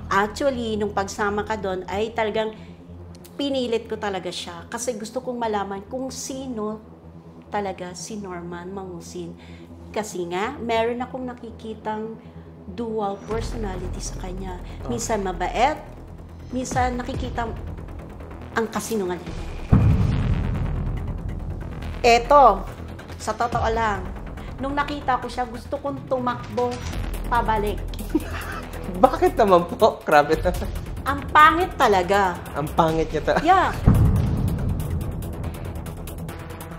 Actually, nung pagsama ka doon, ay talagang pinilit ko talaga siya. Kasi gusto kong malaman kung sino talaga si Norman Mangusin. Kasi nga, meron akong nakikitang dual personality sa kanya. Minsan mabait, minsan nakikita ang kasinungalingan. Eto, sa totoo lang, nung nakita ko siya, gusto kong tumakbo pabalik. Bakit naman po? Grabe na. Ang pangit talaga. Ang pangit niya talaga. Yeah.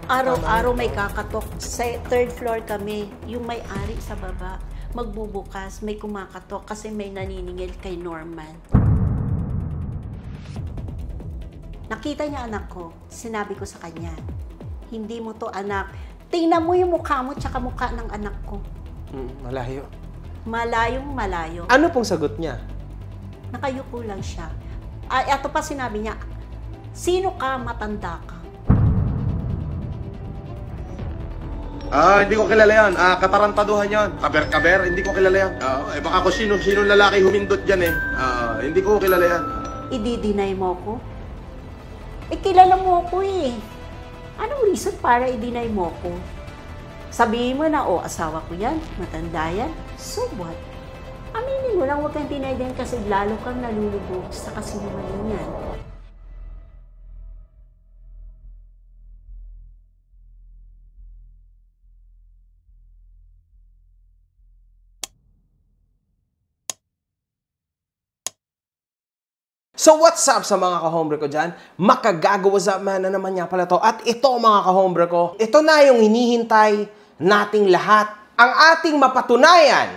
Araw-araw may kakatok. Sa third floor kami, yung may-ari sa baba, magbubukas, may kumakatok kasi may naniningil kay Norman. Nakita niya anak ko, sinabi ko sa kanya, hindi mo to anak. Tingnan mo yung mukha mo tsaka mukha ng anak ko. Malayo. Malayong malayo. Ano pong sagot niya? Nakayuko lang siya. Ito pa sinabi niya, sino ka, matanda ka? Hindi ko kilala yan. Katarantaduhan yan. Kaber-kaber, hindi ko kilala yan. Baka kung sino lalaki humindot dyan eh. Hindi ko kilala yan. I-deny mo ko? Kilala mo ko eh. Anong reason para i-deny mo ko? Sabihin mo na, asawa ko yan, matanda yan. So what? Aminin mo lang, huwag kang deny din kasi lalo kang nalulubog sa kasinungalingan. So what's up sa mga kahombre ko dyan? Makagago, what's up man na naman nga pala to. At ito mga kahombre ko, ito na yung hinihintay nating lahat. Ang ating mapatunayan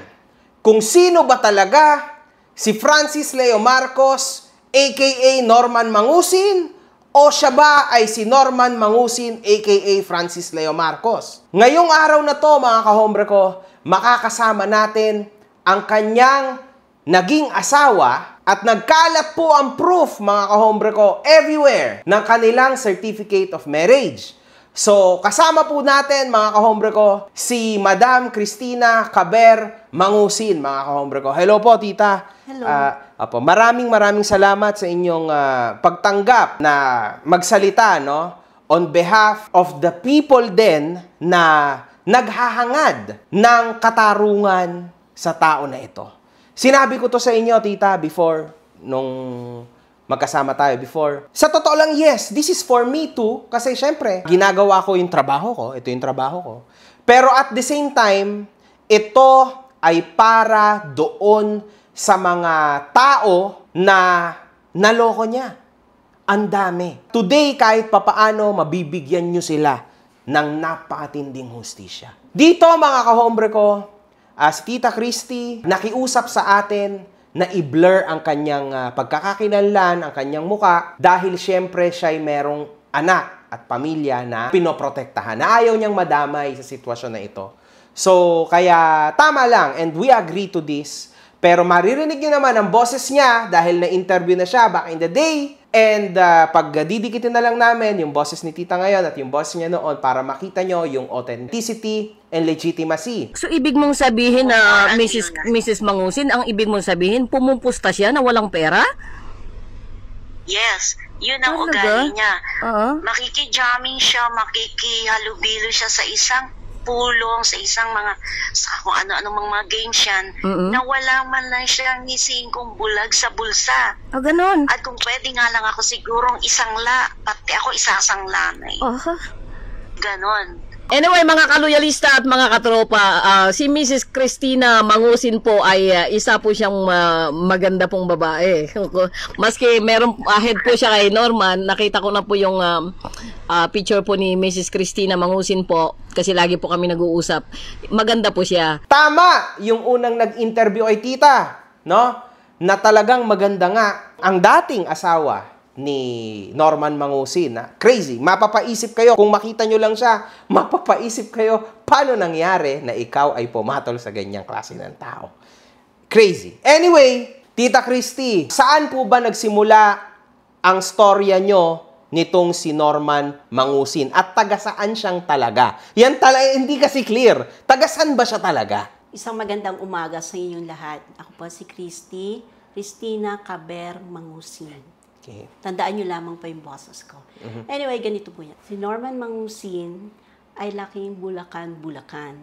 kung sino ba talaga si Francis Leo Marcos aka Norman Mangusin o siya ba ay si Norman Mangusin aka Francis Leo Marcos. Ngayong araw na to mga kahombre ko, makakasama natin ang kanyang naging asawa. At nagkalat po ang proof, mga kahombre ko, everywhere ng kanilang certificate of marriage. So, kasama po natin, mga kahombre ko, si Madam Cristina Caber Mangusin, mga kahombre ko. Hello po, tita. Hello. Maraming salamat sa inyong pagtanggap na magsalita, no? On behalf of the people din na naghahangad ng katarungan sa tao na ito. Sinabi ko to sa inyo, tita, before, nung magkasama tayo before. Sa totoo lang, yes, this is for me too. Kasi syempre, ginagawa ko yung trabaho ko. Ito yung trabaho ko. Pero at the same time, ito ay para doon sa mga tao na naloko niya. Ang dami. Today, kahit papaano, mabibigyan nyo sila ng napakatinding hustisya. Dito, mga kahombre ko, si Tita Christy, nakiusap sa atin na i-blur ang kanyang pagkakakilanlan, ang kanyang muka, dahil syempre siya ay merong anak at pamilya na pinoprotektahan, na ayaw niyang madamay sa sitwasyon na ito. So, kaya tama lang, and we agree to this. Pero maririnig niyo naman ang boses niya dahil na-interview na siya back in the day. And pag didikitin na lang namin yung boses ni Tita ngayon at yung boses niya noon para makita nyo yung authenticity and legitimacy. So, ibig mong sabihin na Mrs. Mangusin, ang ibig mong sabihin, pumupusta siya na walang pera? Yes, yun ang ugali niya. Makikijamming siya, makikihalubilo siya sa isang pulong, sa isang sa kung ano-ano mga games yan, na wala man lang siyang nising kong bulag sa bulsa. Ganon. At kung pwede nga lang ako sigurong pati ako isasang lanay. Ganon. Anyway, mga kaluyalista at mga katropa, si Mrs. Cristina Mangusin po ay isa po siyang maganda pong babae. Maski meron ahead po siya kay Norman, nakita ko na po yung picture po ni Mrs. Cristina Mangusin po kasi lagi po kami nag-uusap. Maganda po siya. Tama yung unang nag-interview ay tita, no? Na talagang maganda nga ang dating asawa ni Norman Mangusin. Crazy. Mapapaisip kayo, kung makita nyo lang siya, mapapaisip kayo, paano nangyari na ikaw ay pumatol sa ganyang klase ng tao. Crazy. Anyway, Tita Christy, saan po ba nagsimula ang storya nyo nitong si Norman Mangusin? At taga-saan siyang talaga? Yan talaga, hindi kasi clear. Taga-saan ba siya talaga? Isang magandang umaga sa inyong lahat. Ako po si Christy. Cristina Caber Mangusin. Okay. Tandaan nyo lamang pa yung boses ko. Anyway, ganito po yan. Si Norman Mangusin ay laking Bulacan.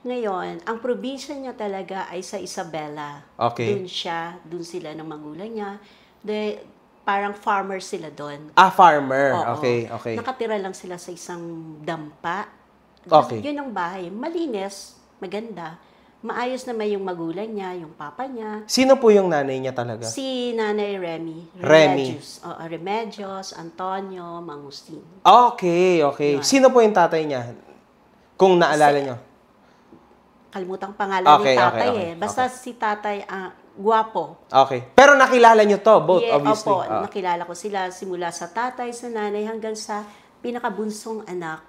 Ngayon, ang probinsya niya talaga ay sa Isabela. Okay. Doon sila ng magulang niya. Parang farmer sila doon. Farmer. Oo. Okay. Nakatira lang sila sa isang dampa. Okay. Yun ang bahay. Malinis, maganda. Maayos naman yung magulang niya, yung papa niya. Sino po yung nanay niya talaga? Si Nanay Remy. Remy. Remedios, Antonio, Mangusin. Okay. Yun. Sino po yung tatay niya? Kung naalala niyo. Kalimutan pangalan ni tatay Basta si tatay, guwapo. Okay. Pero nakilala niyo to, both, obviously. Opo, nakilala ko sila simula sa tatay, sa nanay, hanggang sa pinakabunsong anak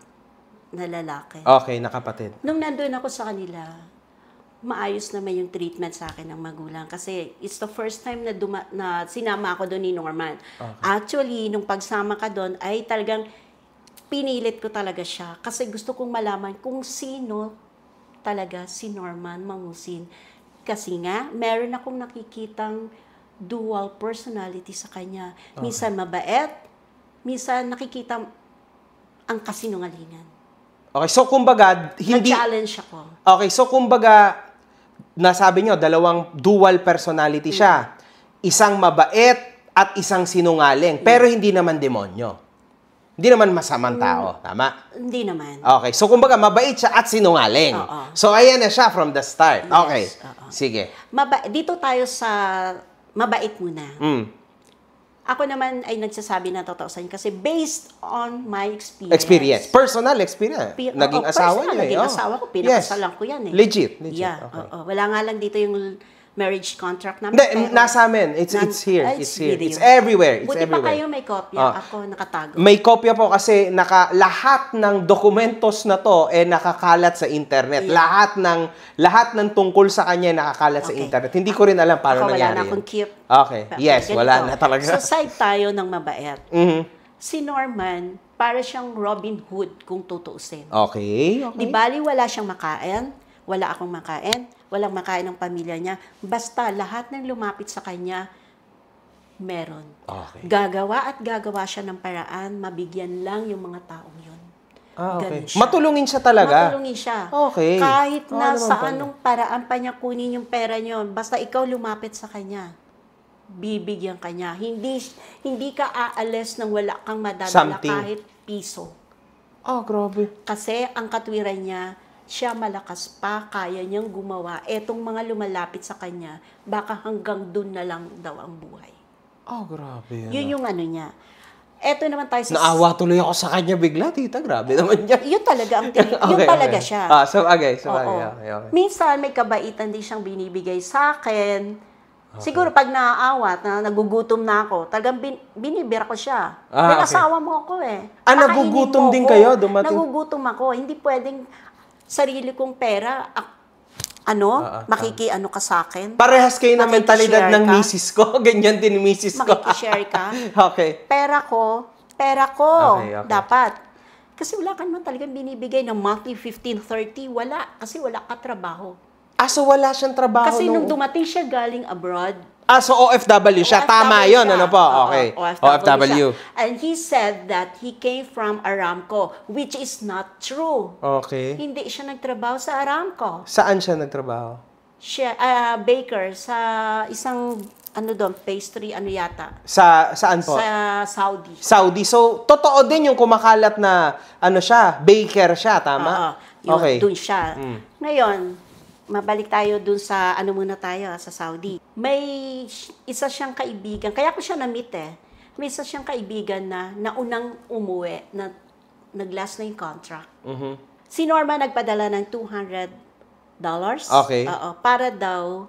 na lalaki. Okay, nakapatid. Nung nandun ako sa kanila, maayos naman yung treatment sa akin ng magulang. Kasi it's the first time na sinama ako doon ni Norman. Okay. Actually, nung pagsama ka doon, ay talagang pinilit ko talaga siya. Kasi gusto kong malaman kung sino talaga si Norman Mangusin. Kasi nga, meron akong nakikitang dual personality sa kanya. Minsan mabait, minsan nakikita ang kasinungalingan. Okay, so kumbaga, hindi... Na-challenge ako. Okay, so kumbaga, nasabi nyo, dalawang dual personality siya. Isang mabait at isang sinungaling. Pero hindi naman demonyo. Hindi naman masamang tao. Tama? Hindi naman. Okay, so kumbaga, mabait siya at sinungaling. So, ayan na siya from the start. Yes, Okay, sige. Dito tayo sa mabait muna. Ako naman ay nagsasabi na totoo sa inyo kasi based on my experience. Personal experience. Naging asawa niyo. Naging asawa ko. Pinakasalan ko yan eh. Legit. Yeah. Okay. Wala nga lang dito yung marriage contract namin. Hindi, nasa amin. It's here. It's here. It's everywhere. Buti pa kayo may kopya. Ako nakatago. May kopya po kasi lahat ng dokumentos na to nakakalat sa internet. Yeah. Lahat ng tungkol sa kanya nakakalat sa internet. Hindi ko rin alam paano nangyari. Wala na akong keep. Okay. Yes, wala na talaga. Sa side tayo ng mabait. Si Norman, para siyang Robin Hood kung tutuusin. Okay. Di bali wala siyang makain, wala akong makain, walang makain ng pamilya niya. Basta lahat ng lumapit sa kanya, meron. Okay. Gagawa siya ng paraan, mabigyan lang yung mga taong yun. Okay. Matulungin siya talaga? Matulungin siya. Okay. Kahit na sa anong paraan pa niya kunin yung pera niyo, basta ikaw lumapit sa kanya, bibigyan ka niya. Hindi ka aalis nang wala kang madadala kahit piso. Grabe. Kasi ang katwiran niya, siya malakas pa, kaya niyang gumawa. Etong mga lumalapit sa kanya, baka hanggang dun na lang daw ang buhay. Grabe. Yun yung ano niya. Eto naman tayo sa... Naawa tuloy ako sa kanya bigla, tita. Grabe naman niya. Yun talaga ang yun talaga siya. Okay. Minsan may kabaitan din siyang binibigay sa akin. Siguro pag naaawat, na nagugutom na ako, talagang binibira ko siya. Asawa mo ako eh. Nagugutom din kayo? Dumating? Nagugutom ako. Hindi pwedeng sarili kong pera, ka sa akin. Parehas kayo na mentalidad ng misis ko. Ganyan din misis ko. Makikishare ka. Okay. Pera ko, Okay. dapat. Kasi wala ka naman talagang binibigay ng monthly 15, 30. Wala. Kasi wala ka trabaho. So wala siyang trabaho. Kasi nung dumating siya galing abroad. So OFW siya. Tama yun. Ano po? Okay. OFW. And he said that he came from Aramco, which is not true. Okay. Hindi siya nagtrabaho sa Aramco. Saan siya nagtrabaho? Siya, baker sa isang, pastry, yata. Saan po? Sa Saudi. Saudi. So, totoo din yung kumakalat na, siya, baker siya, tama? Okay. Doon siya. Ngayon, mabalik tayo dun sa, muna tayo, sa Saudi. May isa siyang kaibigan, kaya ko siya na-meet May isa siyang kaibigan na naunang umuwi, na nag-last na yung contract. Si Norma nagpadala ng $200. Okay. Para daw,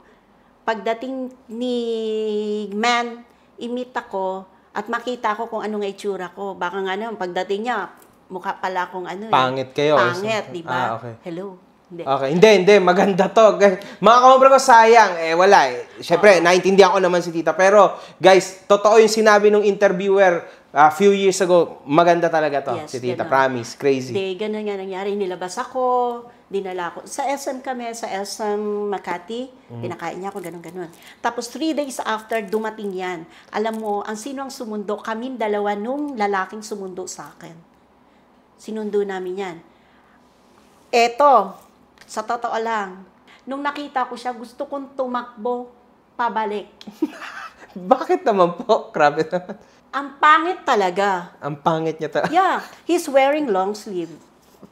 pagdating ni Man, i-meet ako, at makita ko kung anong itsura ko. Baka nga naman, pagdating niya, mukha pala akong Pangit kayo. Pangit, di ba? Okay. Hello. Okay. Hindi. Maganda to. Mga kamobre ko, sayang. Wala. Siyempre, naintindihan ko naman si tita. Pero, guys, totoo yung sinabi ng interviewer few years ago. Maganda talaga to, si tita. Ganun. Promise. Crazy. Ganun nga nangyari. Nilabas ako. dinala ko. Sa SM kami, sa SM Makati, pinakain niya ako, ganun-ganun. Tapos 3 days after, dumating yan. Alam mo, ang sino ang sumundo? Kaming dalawa nung lalaking sumundo sa akin. Sinundo namin yan. Eto, sa totoo lang, nung nakita ko siya, gusto kong tumakbo pabalik. Bakit naman po? Grabe naman. Ang pangit talaga. Ang pangit niya talaga. Yeah, he's wearing long sleeve.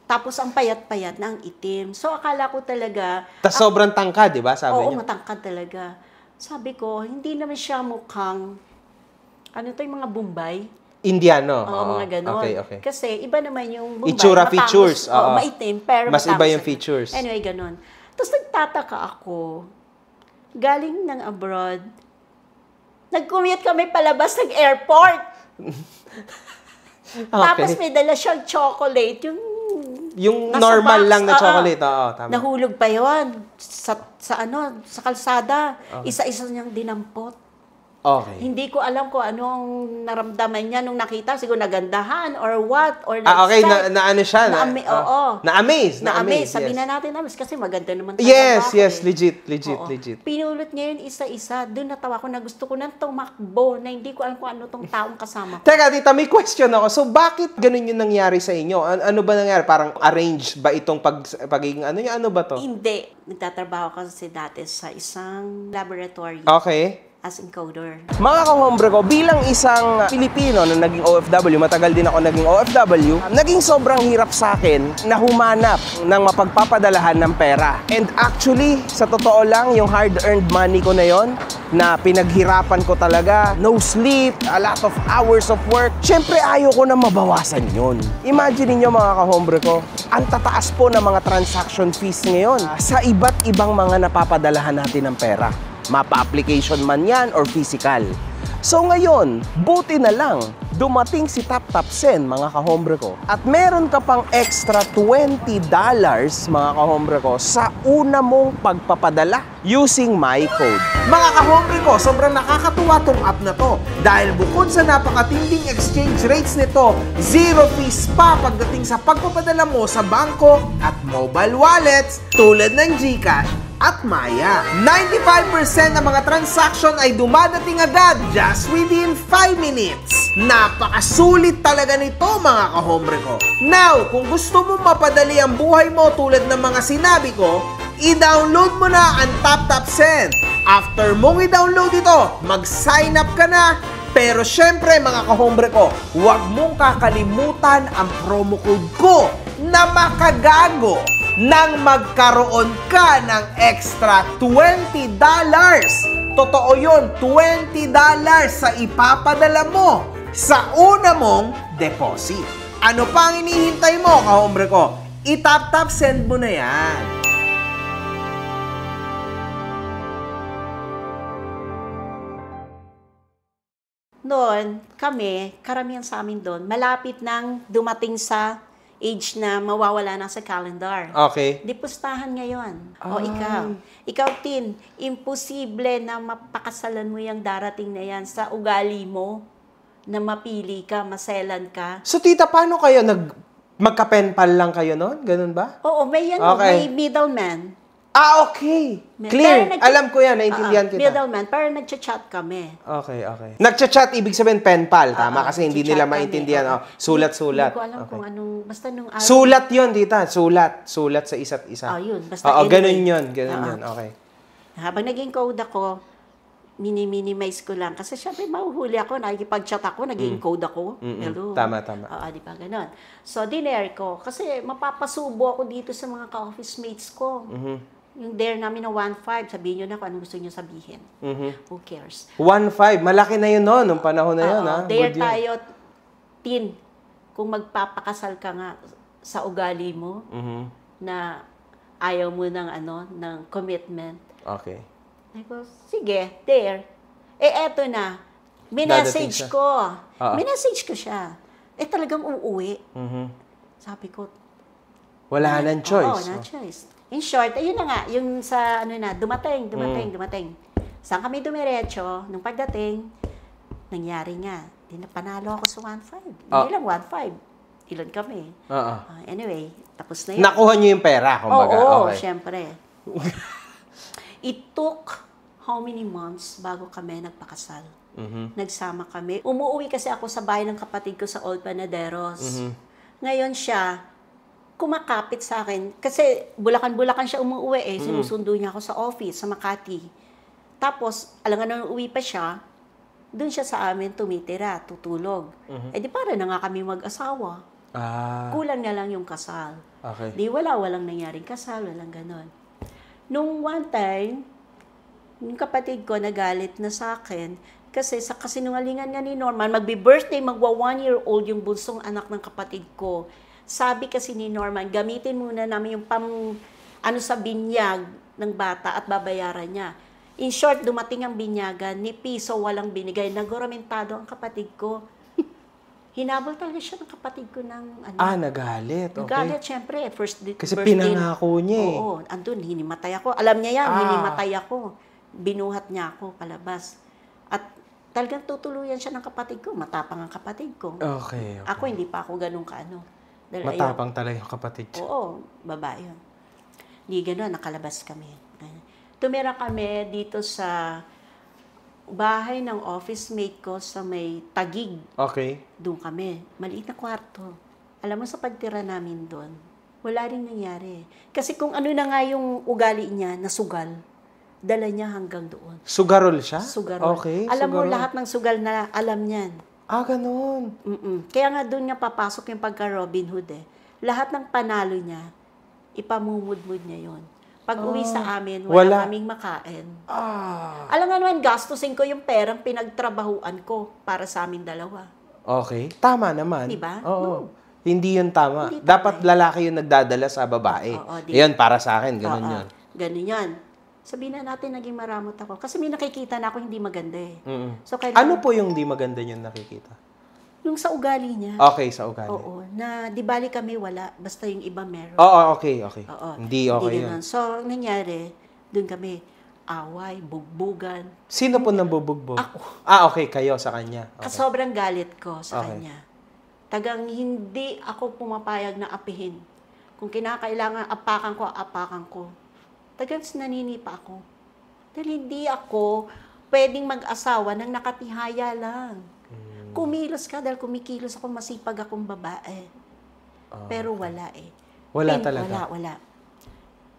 Tapos ang payat-payat na ang itim. So akala ko talaga... Tas sobrang tangkad, di ba? Sabi oo, niyo. matangkad talaga. Sabi ko, hindi naman siya mukhang... Ano to yung mga Bombay? Indiano. Oo, mga ganon. Okay. Kasi iba naman yung Bombay. Itsura, matangos. features. Oo, maitim, pero mas matangos iba yung siya. features. Anyway, ganon. Tapos nagtataka ako, galing ng abroad, nag-commute kami palabas ng airport. Tapos may dala siyang chocolate, yung nasa normal box. lang na chocolate. Oo, tama. Nahulog pa yun sa kalsada. Isa-isa niyang dinampot. Okay. Hindi ko alam kung anong naramdaman niya nung nakita. Siguro nagandahan or what. Or okay. na-excite. Na-ano siya? Oo. Na-amaze. Na-amaze. Sabihin yes. na natin amaze kasi maganda naman talaga Yes. ako, Legit. Oo. Pinulot niya yun isa-isa. Doon natawa ko na gusto ko nang tumakbo na hindi ko alam kung ano tong taong kasama ko. Teka, tita, may question ako. So, bakit ganun yung nangyari sa inyo? Ano ba nangyari? Parang arranged ba itong pagiging ano yung ano ba to? Hindi. Nagtatrabaho kasi dati sa isang laboratory. Okay. As encoder. Mga kahombre ko, bilang isang Pilipino na naging OFW, matagal din ako naging OFW, naging sobrang hirap sa akin na humanap ng mapagpapadalahan ng pera. And actually, sa totoo lang, yung hard-earned money ko na yon, na pinaghirapan ko talaga, no sleep, a lot of hours of work, syempre ayaw ko na mabawasan yun. Imagine niyo mga kahombre ko, ang tataas po ng mga transaction fees ngayon sa iba't ibang mga napapadalahan natin ng pera. Mapa-application man yan or physical. So ngayon, buti na lang, dumating si TapTapSend mga kahombre ko. At meron ka pang extra $20 mga kahombre ko sa una mong pagpapadala using my code. Mga kahombre ko, sobrang nakakatuwa tong app na to. Dahil bukod sa napakatinding exchange rates nito, zero fees pa pagdating sa pagpapadala mo sa bangko at mobile wallets tulad ng GCash at Maya. 95% ng mga transaction ay dumadating agad just within 5 minutes. Napakasulit talaga nito mga kahombre ko. Now, kung gusto mo mapadali ang buhay mo tulad ng mga sinabi ko, i-download mo na ang TapTapSend. After mong i-download ito, mag-sign up ka na. Pero syempre mga kahombre ko, huwag mong kakalimutan ang promo code ko na makagago nang magkaroon ka ng extra $20. Totoo yun, $20 sa ipapadala mo sa una mong deposit. Ano pa ang inihintay mo, kahombre ko? I-tap-tap-send mo na yan. Noon, kami, karamihan sa amin doon, malapit nang dumating sa age na mawawala na sa calendar. Okay. Di pustahan ngayon. O ikaw. Ikaw, Tin, imposible na mapakasalan mo yung darating na yan sa ugali mo na mapili ka, maselan ka. So, tita, paano kayo? Magka-penpal lang kayo noon? Ganun ba? Oo, may yan. Okay. May middleman. Okay. Clear. Alam ko yan. Naintindihan kita. Middleman. Pero nagchat-chat kami. Okay. Nagchat-chat, ibig sabihin penpal. Tama, kasi hindi nila nagchat maintindihan. kami. Sulat-sulat. Hindi ko alam kung anong, basta nung araw. Sulat yun, tita. Sulat sa isa't isa. Yun. Basta Oo, anyway. ganun yun. Okay. Habang naging code ako, minimize ko lang. Kasi syempre, mahuhuli ako, nakikipag-chat ako, naging code ako. Hello. Tama. Di ba, ganon. So, dinare ko. Kasi mapapasubo ako dito sa mga ka-office mates ko. Yung dare namin na 1.5, sabihin nyo na kung anong gusto nyo sabihin. Who cares? 1.5. Malaki na yun noon, nung panahon na yun. Dare tayo, Tin, kung magpapakasal ka nga sa ugali mo, na ayaw mo ng commitment. Okay. Ako, sige, dare. Eto na. Minessage ko. Minessage ko siya. Talagang uuwi. Sabi ko, wala nang choice. Oo, choice. In short, ayun na nga, yung sa, dumating. Saan kami dumiretso, nung pagdating, nangyari nga, panalo ako sa 1.5. Hindi lang 1.5. ilan kami. Oo. Anyway, tapos na yun. Nakuha niyo yung pera, kumbaga. Oo, Okay. syempre. It took how many months bago kami nagpakasal? Nagsama kami. Umuwi kasi ako sa bahay ng kapatid ko sa Old Panaderos. Ngayon siya, kumakapit sa akin. Kasi Bulacan-Bulacan siya umuwi eh. Sinusundo niya ako sa office, sa Makati. Tapos, alam nga nung uwi pa siya, doon siya sa amin tumitira, tutulog. Eh di para na nga kami mag-asawa. Kulang na lang yung kasal. Okay. Di walang nangyaring kasal, walang ganon. Nung one time, yung kapatid ko nagalit na sa akin kasi sa kasinungalingan nga ni Norman, magbi-birthday, magwa 1-year-old yung bunsong anak ng kapatid ko. Sabi kasi ni Norman, gamitin muna namin yung sa binyag ng bata at babayaran niya. In short, dumating ang binyagan, ni piso walang binigay. Naguramentado ang kapatid ko. Hinabol talaga siya ng kapatid ko ng Nagalit. Okay. Nagalit, syempre. Kasi pinangako niya eh. Oo, andun, hinimatay ako. Alam niya yan, hinimatay ako. Binuhat niya ako palabas. At talagang tutuluyan siya ng kapatid ko. Matapang ang kapatid ko. Okay. Ako, hindi pa ako ganun kaano. Dahil Matapang talaga yung kapatid siya. Oo, babae yun. Hindi ganun, nakalabas kami. Tumira kami dito sa bahay ng office mate ko sa may Tagig. Okay. Doon kami. Maliit na kwarto. Alam mo, sa pagtira namin doon, wala rin nangyari. Kasi kung ano na nga yung ugali niya, nasugal, dala niya hanggang doon. Sugarol siya? Sugarol. Okay. Alam mo, sugarol. lahat ng sugal na alam niyan. Ganun. Kaya nga doon nga papasok yung pagka-Robin Hood eh. Lahat ng panalo niya, ipamumudmud niya yon. Pag uwi sa amin, wala kaming makain. Alam nga naman, gastusin ko yung perang pinagtrabahuan ko para sa amin dalawa. Okay. Tama naman. Diba? Oo. Hindi yun tama. Hindi tama Dapat lalaki yung nagdadala sa babae. Yan, para sa akin. Ganun yun. Ganun yan. Sabihin na natin, naging maramot ako. Kasi may nakikita na ako hindi maganda eh. So, Ano po yung di maganda yung nakikita? Yung sa ugali niya. Okay, sa ugali. Oo. Na di bali kami wala, basta yung iba meron. Oo, okay. Oo. Hindi okay yun. Ganun. So, nangyari, doon kami, away, bugbugan. Sino po nambubugbog? Ako. Okay, kayo sa kanya. Okay. Sobrang galit ko sa Okay. kanya. Tagang hindi ako pumapayag na apihin. Kung kinakailangan apakan ko. Tagang naninipa ako. Dahil hindi ako pwedeng mag-asawa ng nakatihaya lang. Kumilos ka dahil kumikilos ako, masipag akong babae. Pero wala eh. Wala talaga? Wala.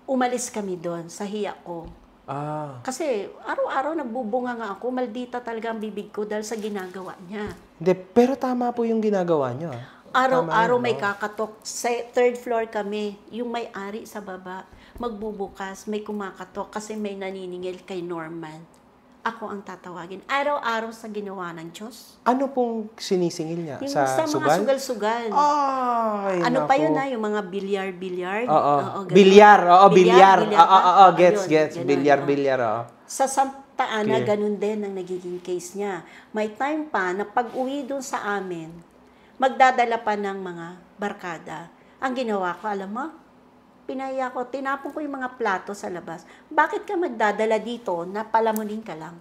Umalis kami doon sa hiya ko. Kasi araw-araw nagbubunga nga ako, maldita talaga ang bibig ko dahil sa ginagawa niya. Hindi, pero tama po yung ginagawa niyo. Araw-araw may kakatok. Sa third floor kami, yung may-ari sa baba, magbubukas, may kumakatok kasi may naniningil kay Norman. Ako ang tatawagin. Araw-araw sa ginawa ng Diyos. Ano pong sinisingil niya? Yung sa mga sugal? sugal-sugal. Ay, Ano naku. pa yun yung mga bilyar-bilyar? Oo. ganun. Bilyar. Bilyar. Ayun, Gets. ganun, Bilyar. Oo. Sa Santa Ana, Clear. ganun din ang nagiging case niya. May time pa na pag-uwi doon sa amin, magdadala pa ng mga barkada. Ang ginawa ko, alam mo, pinaya ko, tinapon ko yung mga plato sa labas. Bakit ka magdadala dito na palamunin ka lang?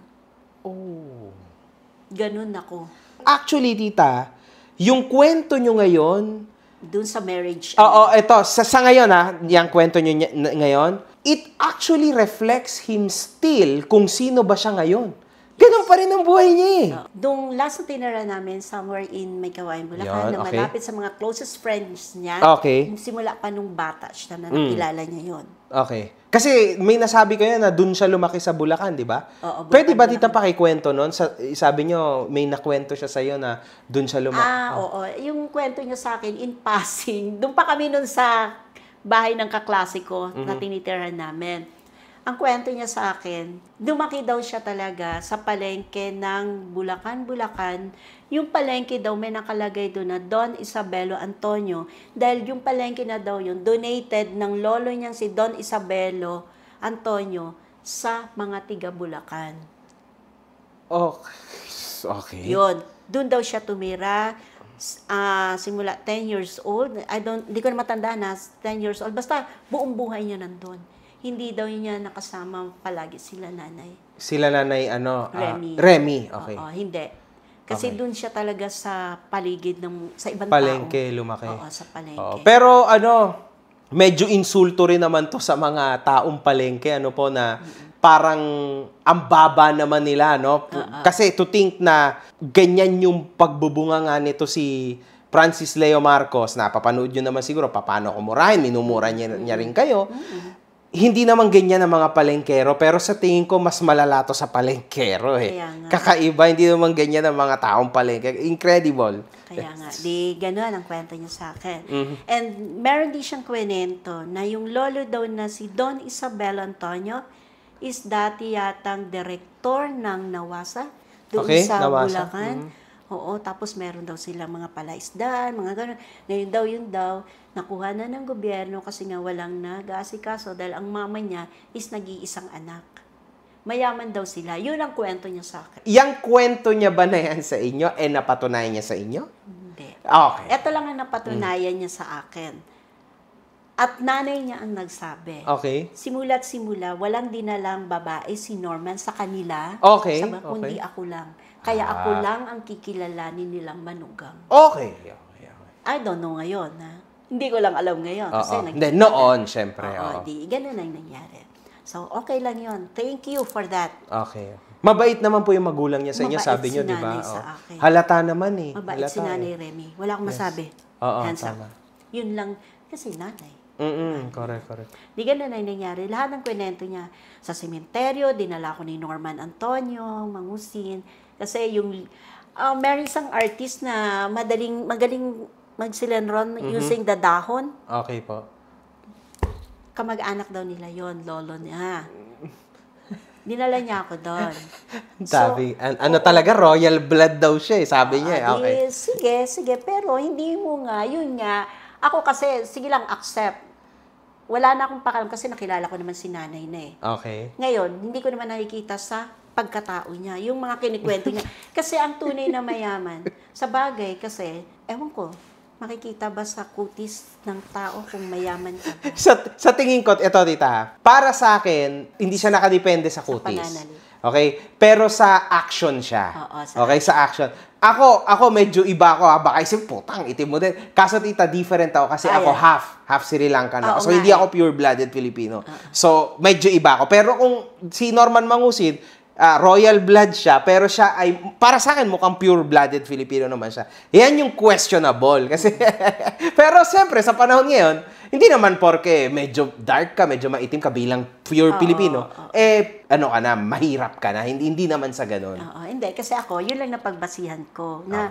Ganun ako. Actually, tita, yung kwento nyo ngayon, Doon sa marriage. ito, sa ngayon yung kwento nyo ngayon, it actually reflects him still kung sino ba siya ngayon. Ganun pa rin ang buhay niya eh. Doong last na tinira namin, somewhere in May Kawayan, Bulacan, Yun, na okay. malapit sa mga closest friends niya. Okay. Simula pa nung bata siya na nakilala niya yon. Okay. Kasi may nasabi kayo na dun siya lumaki sa Bulacan, di ba? Oo, Bulacan, Pwede ba tita Bulacan. pakikwento nun? Sabi nyo, may nakwento siya sa'yo na dun siya lumaki. Oo. Yung kwento niya sa akin, in passing, doon pa kami nun sa bahay ng kaklase ko na tinitirahan namin. Ang kwento niya sa akin, lumaki daw siya talaga sa palengke ng Bulacan. Yung palengke daw may nakalagay doon na Don Isabelo Antonio dahil yung palengke na daw yun donated ng lolo niyang si Don Isabelo Antonio sa mga tiga Bulacan. Okay. Yun. Doon daw siya tumira. Simula 10 years old. Hindi ko na matanda na 10 years old. Basta buong buhay niya nandun. Hindi daw niya nakasama palagi sila nanay. Sila nanay, Remy. Remy, okay. Oo, hindi. Kasi Okay. doon siya talaga sa paligid sa ibang Palengke, tao. lumaki. Oo, sa palengke. Oo. Pero medyo insulto rin naman to sa mga taong palengke, po, na parang ang baba naman nila, no? Kasi to think na ganyan yung pagbubunga nga nito si Francis Leo Marcos, napapanood nyo naman siguro, paano kumurahin, minumura niya rin kayo. Hindi naman ganyan ang mga palengkero, pero sa tingin ko, mas malala to sa palengkero, Kaya nga. Kakaiba, hindi naman ganyan ang mga taong palengke. Incredible. Kaya nga, di gano'n ang kwento niya sa akin. And meron din siyang kwento na yung lolo daw na si Don Isabel Antonio is dati yatang direktor ng Nawasa doon Okay, sa Nawasa. Bulacan. Oo, tapos meron daw silang mga palaisdaan, mga gano'n. Ngayon yun daw, nakuha na ng gobyerno kasi nga walang nag-aasikaso dahil ang mama niya is nag-iisang anak. Mayaman daw sila. Yun ang kwento niya sa akin. Yang kwento niya ba na yan sa inyo, napatunayan niya sa inyo? Hindi. Okay. Ito lang ang napatunayan niya sa akin. At nanay niya ang nagsabi. Okay. Simula't simula, walang dinalang babae si Norman sa kanila. Okay, Sabi, kundi okay. ako lang. Kaya ako lang ang kikilalanin nilang manugang. Okay. I don't know ngayon, ha? Hindi ko lang alam ngayon. Kasi Oo. Hindi, noon, syempre. Oo, di, ganun ang nangyari. So, okay lang yon. Thank you for that. Okay. Mabait naman po yung magulang niya sa inyo, Mabait sabi si niyo, di ba? nanay sa akin. Halata naman eh. Mabait Halata si Nanay Remy. Wala akong masabi. Oo, Hands up. tama. Yun lang. Kasi nanay. Correct. Di ganun ang nangyari. Lahat ng kwento niya sa sementeryo, dinala ko ni Norman Antonio, Mangusin. Kasi yung, meron isang artist na magaling magsilenron using the dahon. Okay po. Kamag-anak daw nila yon, lolo niya. Dinala niya ako doon. Sabi, talaga, royal blood daw siya eh, sabi niya. Okay. Sige, pero hindi mo nga, yun nga. Ako kasi, sige lang, accept. Wala na akong pakalam kasi nakilala ko naman si nanay na eh. Okay. Ngayon, hindi ko naman nakikita sa pagkatao niya, yung mga kinikwento niya. Kasi ang tunay na mayaman, sa bagay kasi, ewan ko, makikita ba sa kutis ng tao kung mayaman ka ba? Sa tingin ko, ito tita, para sa akin, hindi siya nakadepende sa kutis. pananali. Okay? Pero sa action siya. Oo, sa okay, sa action. Ako medyo iba ako, baka isip, putang, itim mo din. Kaso tita, different ako kasi ako half Sri Lankan ako. Oo So, nga hindi eh. ako pure-blooded Filipino. So, medyo iba ako. Pero kung si Norman Mangusin, royal blood siya, pero siya ay, para sa akin, mukhang pure-blooded Filipino naman siya. Yan yung questionable. Kasi, pero siyempre, sa panahon ngayon, hindi naman porke medyo dark ka, medyo maitim ka bilang pure Filipino, mahirap ka na. Hindi naman sa ganun. Oo, hindi. Kasi ako, yun lang napagbasihan ko. Na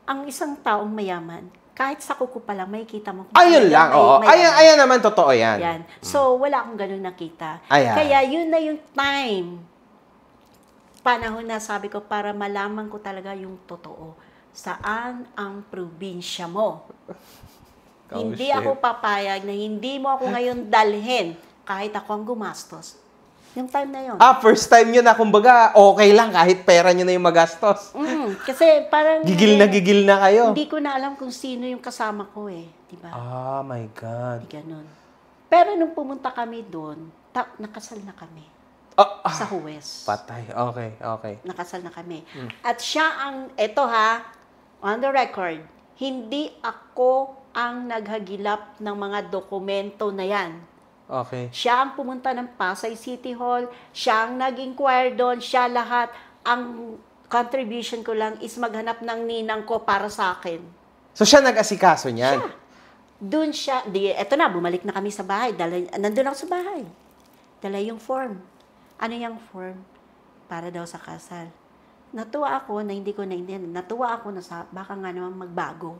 ang isang taong mayaman, kahit sa kuko pa lang, makikita mo. Ayun lang, oo. Ayan naman, totoo yan. Yan. So, wala akong ganun nakita. Ayan. Kaya, yun na yung panahon na sabi ko, para malaman ko talaga yung totoo. Saan ang probinsya mo? Hindi shit. ako papayag na hindi mo ako ngayon dalhin kahit ako ang gumastos. Yung time na yun. First time nyo na, kumbaga, okay lang kahit pera nyo na yung magastos. Kasi parang... Gigil na kayo. Hindi ko na alam kung sino yung kasama ko eh. Diba? Oh my God. Ganun. Pero nung pumunta kami doon, nakasal na kami. Sa Huwes. Patay. Okay. Nakasal na kami. At siya on the record, hindi ako ang naghagilap ng mga dokumento na yan. Okay. Siya ang pumunta ng Pasay City Hall, siya ang nag-inquire doon, siya lahat. Ang contribution ko lang is maghanap ng ninang ko para sa akin. So, siya nag-asikaso niyan? Doon siya, eto na, bumalik na kami sa bahay. Nandun ako sa bahay. Dala yung form. Ano yung form? Para daw sa kasal. Natuwa ako na hindi ko naintindihan. Natuwa ako na baka nga naman magbago.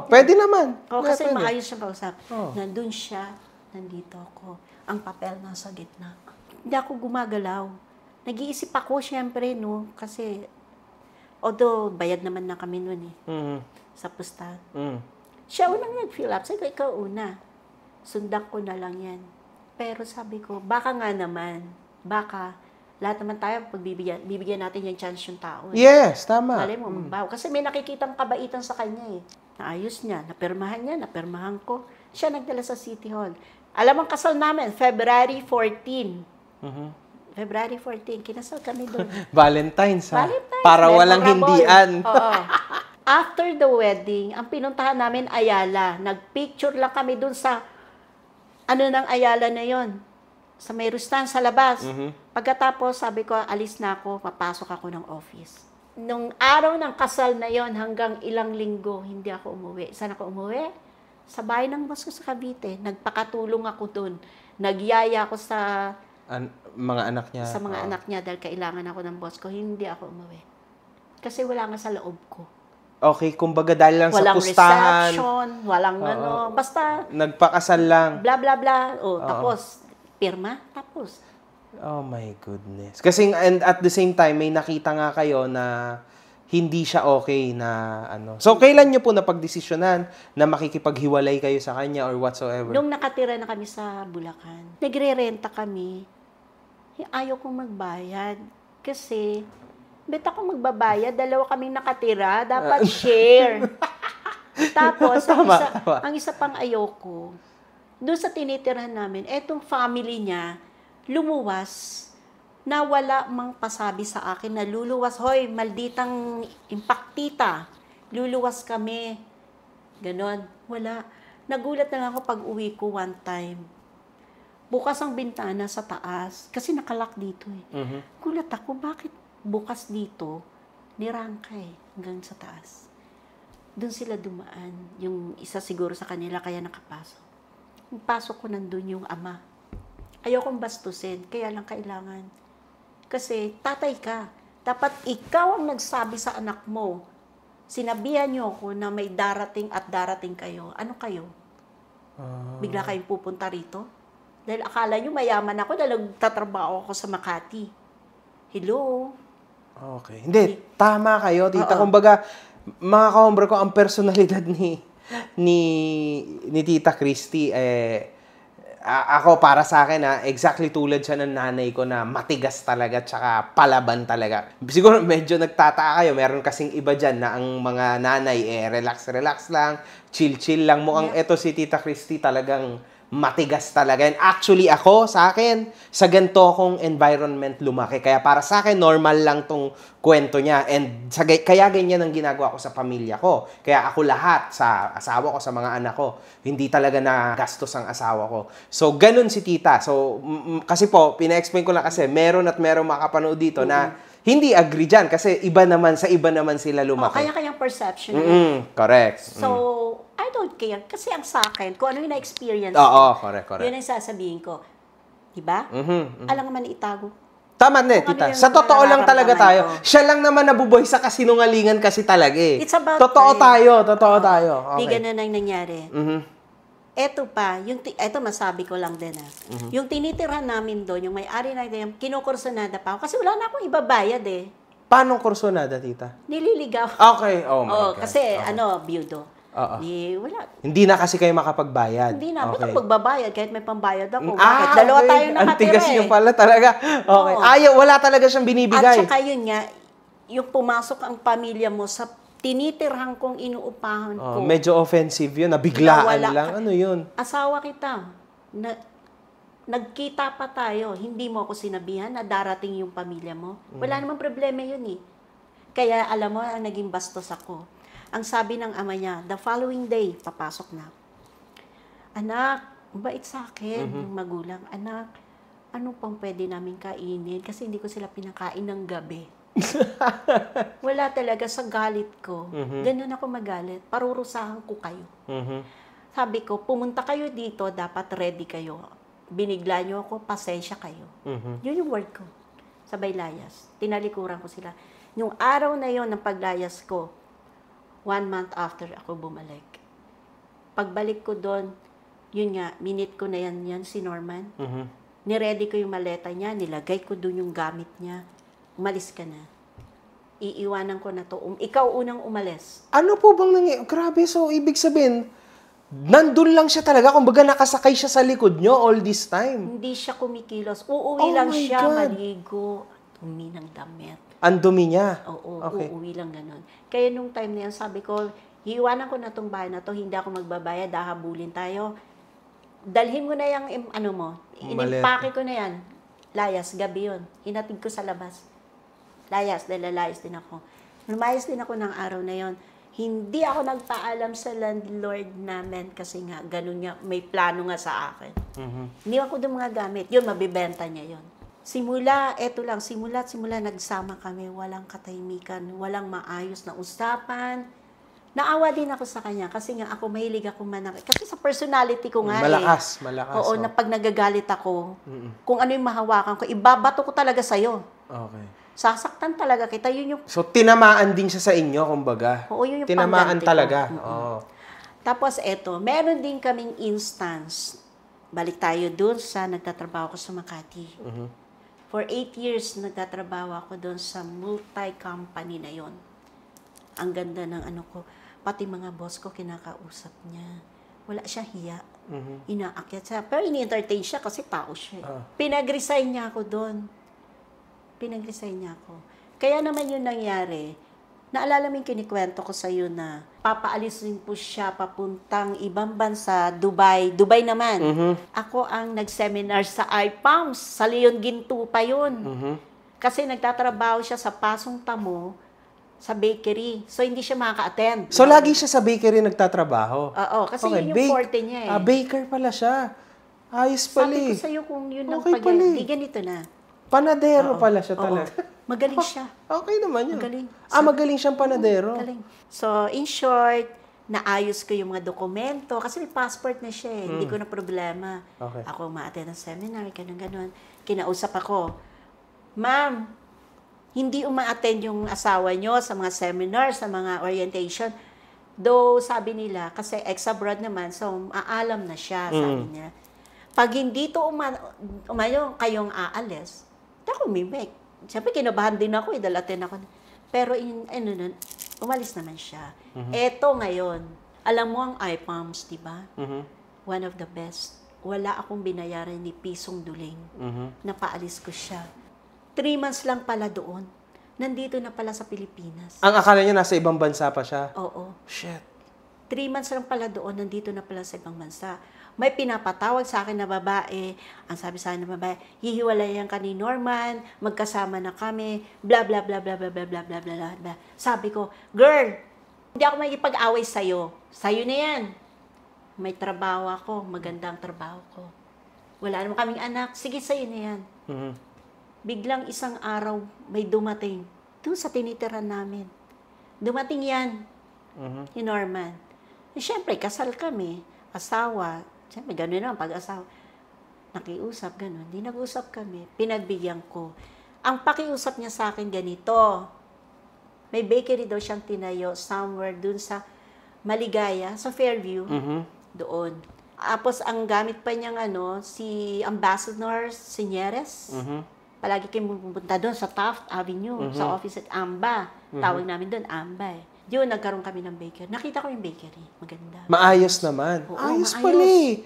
Pwede naman. Kasi Pwede. maayos siyang kausap. Nandun siya, nandito ako. Ang papel nasa gitna. Hindi ako gumagalaw. Nag-iisip ako, syempre, no? Kasi, although, bayad naman na kami nun eh. Sa pustahan. Siya unang nag-fill up. Sabi ko, ikaw una. Sundan ko na lang yan. Pero sabi ko, baka nga naman. Baka, lahat naman tayo, bibigyan natin yung chance yung tao. Eh. Yes, tama. Malay mo, magbago. Kasi may nakikitang kabaitan sa kanya eh. Naayos niya, napirmahan ko. Siya nagdala sa City Hall. Alam ang kasal namin, February 14. February 14, kinasal kami doon. Valentine's, ha? Valentine's, Para walang memorable. hindian. Oo. After the wedding, ang pinuntahan namin Ayala. Nagpicture lang kami doon sa ng Ayala na yon, sa may rustan sa labas. Pagkatapos, sabi ko, alis na ako, papasok ako ng office. Nung araw ng kasal na yon, hanggang ilang linggo, hindi ako umuwi. Saan ako umuwi? Sa bahay ng boss ko sa Cavite. Nagpakatulong ako doon. Nagyaya ako sa Mga anak niya. sa mga anak niya dahil kailangan ako ng boss ko. Hindi ako umuwi. Kasi wala nga sa loob ko. Okay, kumbaga dahil lang Walang sa pustahan. reception, walang basta Nagpakasal lang. bla bla bla. Tapos, pirma, tapos. Oh my goodness. Kasi and at the same time, may nakita nga kayo na hindi siya okay na ano. So, kailan nyo po napagdesisyonan na makikipaghiwalay kayo sa kanya or whatsoever? Nung nakatira na kami sa Bulacan, nagre-renta kami. Ayaw kong magbayad. Kasi, bet ako magbabayad, dalawa kaming nakatira, dapat share. Tapos, ang isa pang ayoko, doon sa tinitirhan namin, etong family niya, lumuwas, na wala mang pasabi sa akin na luluwas, hoy, malditang impaktita, luluwas kami. Ganon. Wala. Nagulat na lang ako pag uwi ko one time. Bukas ang bintana sa taas, kasi nakalak dito eh. Gulat ako, bakit bukas dito, nirangkay hanggang sa taas. Doon sila dumaan. Yung isa siguro sa kanila, kaya nakapasok. Yung pasok ko nandun yung ama. Ayokong bastusin, kaya lang kailangan. Kasi tatay ka. Dapat ikaw ang nagsabi sa anak mo. Sinabihan niyo ako na may darating at darating kayo. Ano kayo? Bigla kayong pupunta rito? Dahil akala niyo mayaman ako dahil nagtatrabaho ako sa Makati. Hello? Okay. Hindi, tama kayo, tita. Kumbaga, mga kahombre ko, ang personalidad ni Tita Christy, ako para sa akin, exactly tulad siya ng nanay ko na matigas talaga tsaka palaban talaga. Siguro medyo nagtataka kayo, meron kasing iba dyan na ang mga nanay, relax-relax lang, chill-chill lang. Mukhang eto si Tita Christy talagang matigas talaga. And actually ako, sa akin, sa ganito akong environment lumaki. Kaya para sa akin, normal lang tong kwento niya. And kaya ganyan ang ginagawa ko sa pamilya ko. Kaya ako lahat, sa asawa ko, sa mga anak ko, hindi talaga na gastos ang asawa ko. So, ganun si tita. So, kasi po, pina-explain ko lang kasi, meron makapanood dito na hindi agree dyan. Kasi iba naman sila lumaki. Kaya-kayang perception. Correct. So, I don't care. Kasi ang sa akin, kung ano yung na-experience Oo, correct. yun ang sasabihin ko. Diba? Alam naman itago. Tama na, tita. Sa totoo lang talaga tayo. Siya lang naman nabuboy sa kasinungalingan kasi talaga eh. It's about totoo tayo. Di Okay. ganun ang nangyari. Eto pa, eto masabi ko lang din Yung tinitirhan namin doon, yung may-ari na yung kinukursunada pa ako. Kasi wala na akong ibabayad eh. Paano kursonada, tita? Nililigaw. Okay, oh my God. Kasi biyudo. Oo. Wala. Hindi na kasi kayo makapagbayad. Hindi na. Okay. Bakit magbabayad kahit may pambayad ako? Bakit? Dalawa tayo nakatira Ang tigas niyo pala talaga. Okay. Oo. Wala talaga siyang binibigay. At saka yun nga, yung pumasok ang pamilya mo sa tinitirhan kong inuupahan ko. Medyo offensive yun. Nabiglaan Nawala lang. ka. Ano yun? Asawa kita. Nagkita pa tayo. Hindi mo ako sinabihan na darating yung pamilya mo. Wala namang problema yun eh. Kaya alam mo, ang naging bastos ako. Ang sabi ng ama niya, the following day, papasok na. Anak, bait sa akin, yung magulang. Anak, ano pang pwede namin kainin? Kasi hindi ko sila pinakain ng gabi. Wala talaga sa galit ko. Ganun ako magalit. Parurusahan ko kayo. Sabi ko, pumunta kayo dito, dapat ready kayo. Binigla niyo ako, pasensya kayo. Yun yung word ko. Sa Baylayas. Tinalikuran ko sila. Yung araw na yon ng paglayas ko, 1 month after ako bumalik. Pagbalik ko doon, yun nga, minute ko na yan si Norman. Niready ko yung maleta niya, nilagay ko doon yung gamit niya. Umalis ka na. Iiwanan ko na to. Ikaw unang umalis. Ano po bang nangyayari? Grabe, so ibig sabihin, nandun lang siya talaga. Kumbaga nakasakay siya sa likod nyo all this time. Hindi siya kumikilos. Uuwi lang my siya, God. maligo, dumi ng damit. Ang dumi niya. Oo, Okay. uuwi lang ganun. Kaya nung time na yan, sabi ko, hiiwanan ko na tong bahay na to, hindi ako magbabayad, hahabulin tayo. Dalhin mo na yung, inimpake ko na yan. layas, gabi yun. Hinatid ko sa labas. Layas, dahil lalayas din ako. Lumayas din ako ng araw na yon. Hindi ako nagpaalam sa landlord namin kasi nga, ganun nga, may plano nga sa akin. Hindi ako doon mga gamit. Yun, mabibenta niya yun. Simula nagsama kami, walang katahimikan, walang maayos na usapan. Naawa din ako sa kanya kasi nga ako mahilig ako manakit. Kasi sa personality ko nga malakas. Oo, na pag nagagalit ako, kung ano yung mahawakan ko, ibabato ko talaga sa'yo. Okay. Sasaktan talaga kita. Yun yung... So, tinamaan din siya sa inyo, kumbaga. Oo, yun yung tinamaan pangganti talaga. ko. Oo. Tapos eto, meron din kaming instance. Balik tayo dun sa nagtatrabaho ko sa Makati. For 8 years, nagtatrabaho ako dun sa multi-company na yon. Ang ganda ng ano ko. Pati mga boss ko, kinakausap niya. Wala siya hiya. Inaakyat siya. Pero ini-entertain siya kasi tao siya. Pinag-resign niya ako doon. Kaya naman yun nangyari. Naalala mo yung kinikwento ko sa iyo na papaalisin po siya papuntang ibang bansa, Dubai. Dubai naman. Ako ang nag-seminar sa IPAMS. Sa Leon Ginto pa yun. Kasi nagtatrabaho siya sa Pasong Tamo, sa bakery. So, hindi siya makaka-attend. So, lagi siya sa bakery nagtatrabaho? Oo, kasi yun yung forte niya eh. Baker pala siya. Ayos pala. Sabi ko sa'yo kung yun ang Okay pala. di ganito na. Panadero pala siya talaga. Magaling siya. Okay naman yun. Magaling. Magaling siyang panadero. Galing. So, in short, naayos ko yung mga dokumento. Kasi may passport na siya eh. Hindi ko na problema. Okay. Ako ma-attend ng seminar, ganun. Kinausap ako, Ma'am, hindi uma-attend yung asawa nyo sa mga seminar, sa mga orientation. Though, sabi nila, kasi ex-abroad naman, so aalam na siya, sabi niya. Pag hindi to kayong aalis, ako mimik. Siyempre, kinabahan din ako, dalatin ako. Pero, umalis naman siya. Eto ngayon, alam mo ang IPAMS, di ba? One of the best. Wala akong binayaran ni pisong duling. Napaalis ko siya. 3 months lang pala doon. Nandito na pala sa Pilipinas. Ang akala niya nasa ibang bansa pa siya? Oo. Shit. 3 months lang pala doon, nandito na pala sa ibang bansa. May pinapatawag sa akin na babae, ang sabi sa akin na babae, hihiwalayan ka ni Norman, magkasama na kami, bla bla bla bla bla bla bla bla bla bla. Sabi ko, girl, hindi ako makikipag-away sa'yo. Sa'yo na yan. May trabaho ako, magandang trabaho ko. Wala naman kaming anak, sige sa'yo na yan. Biglang isang araw, may dumating. Doon sa tinitiran namin. Dumating yan. Ni Norman. Siyempre, kasal kami. Asawa. Siyempre, gano'n naman pag-asawa. Nakiusap, gano'n. Di nag-usap kami. Pinagbigyan ko. Ang pakiusap niya sa akin ganito. May bakery daw siyang tinayo somewhere dun sa Maligaya, sa Fairview. Doon. Tapos, ang gamit pa niyang si Ambassador Sinyeres. Palagi kayo pupunta doon sa Taft Avenue, sa office at Amba. Tawag namin doon, Amba eh. Yun, nagkaroon kami ng bakery. Nakita ko yung bakery. Maganda. Maayos naman. Oo, Ayos maayos. pala eh.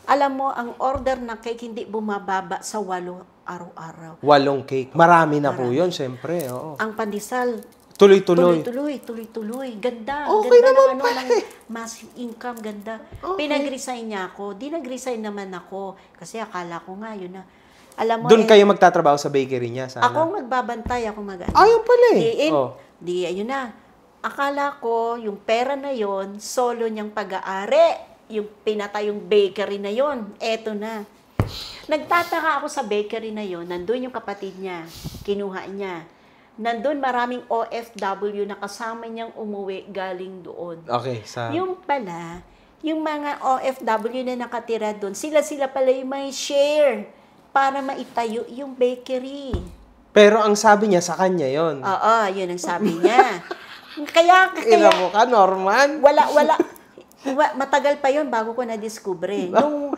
Alam mo, ang order na cake hindi bumababa sa 8 araw-araw. 8 cake. Marami na po yun, syempre. Oo. Ang pandesal, Tuloy-tuloy. tuloy-tuloy. Ganda. Okay ganda naman ng massive income, ganda. Okay. Pinag-resign niya ako. Di nag-resign naman ako. Kasi akala ko nga, yun na. Alam mo, Doon kayo magtatrabaho sa bakery niya, sana? ako magbabantay, ako mag-ano. Ayun pala eh. Di, ayun na. Akala ko, yung pera na yon solo niyang pag-aari. Yung pinatay yung bakery na yon eto na. Nagtataka ako sa bakery na yon nandun yung kapatid niya, kinuha niya. Nandun maraming OFW na kasama niyang umuwi galing doon. Okay, Yung pala, yung mga OFW na nakatira doon, sila pala yung may share para maitayo yung bakery. Pero ang sabi niya sa kanya yon. Oo, yun ang sabi niya. Kaya Ina mo ka, Norman? Matagal pa yon bago ko na-discover. Nung,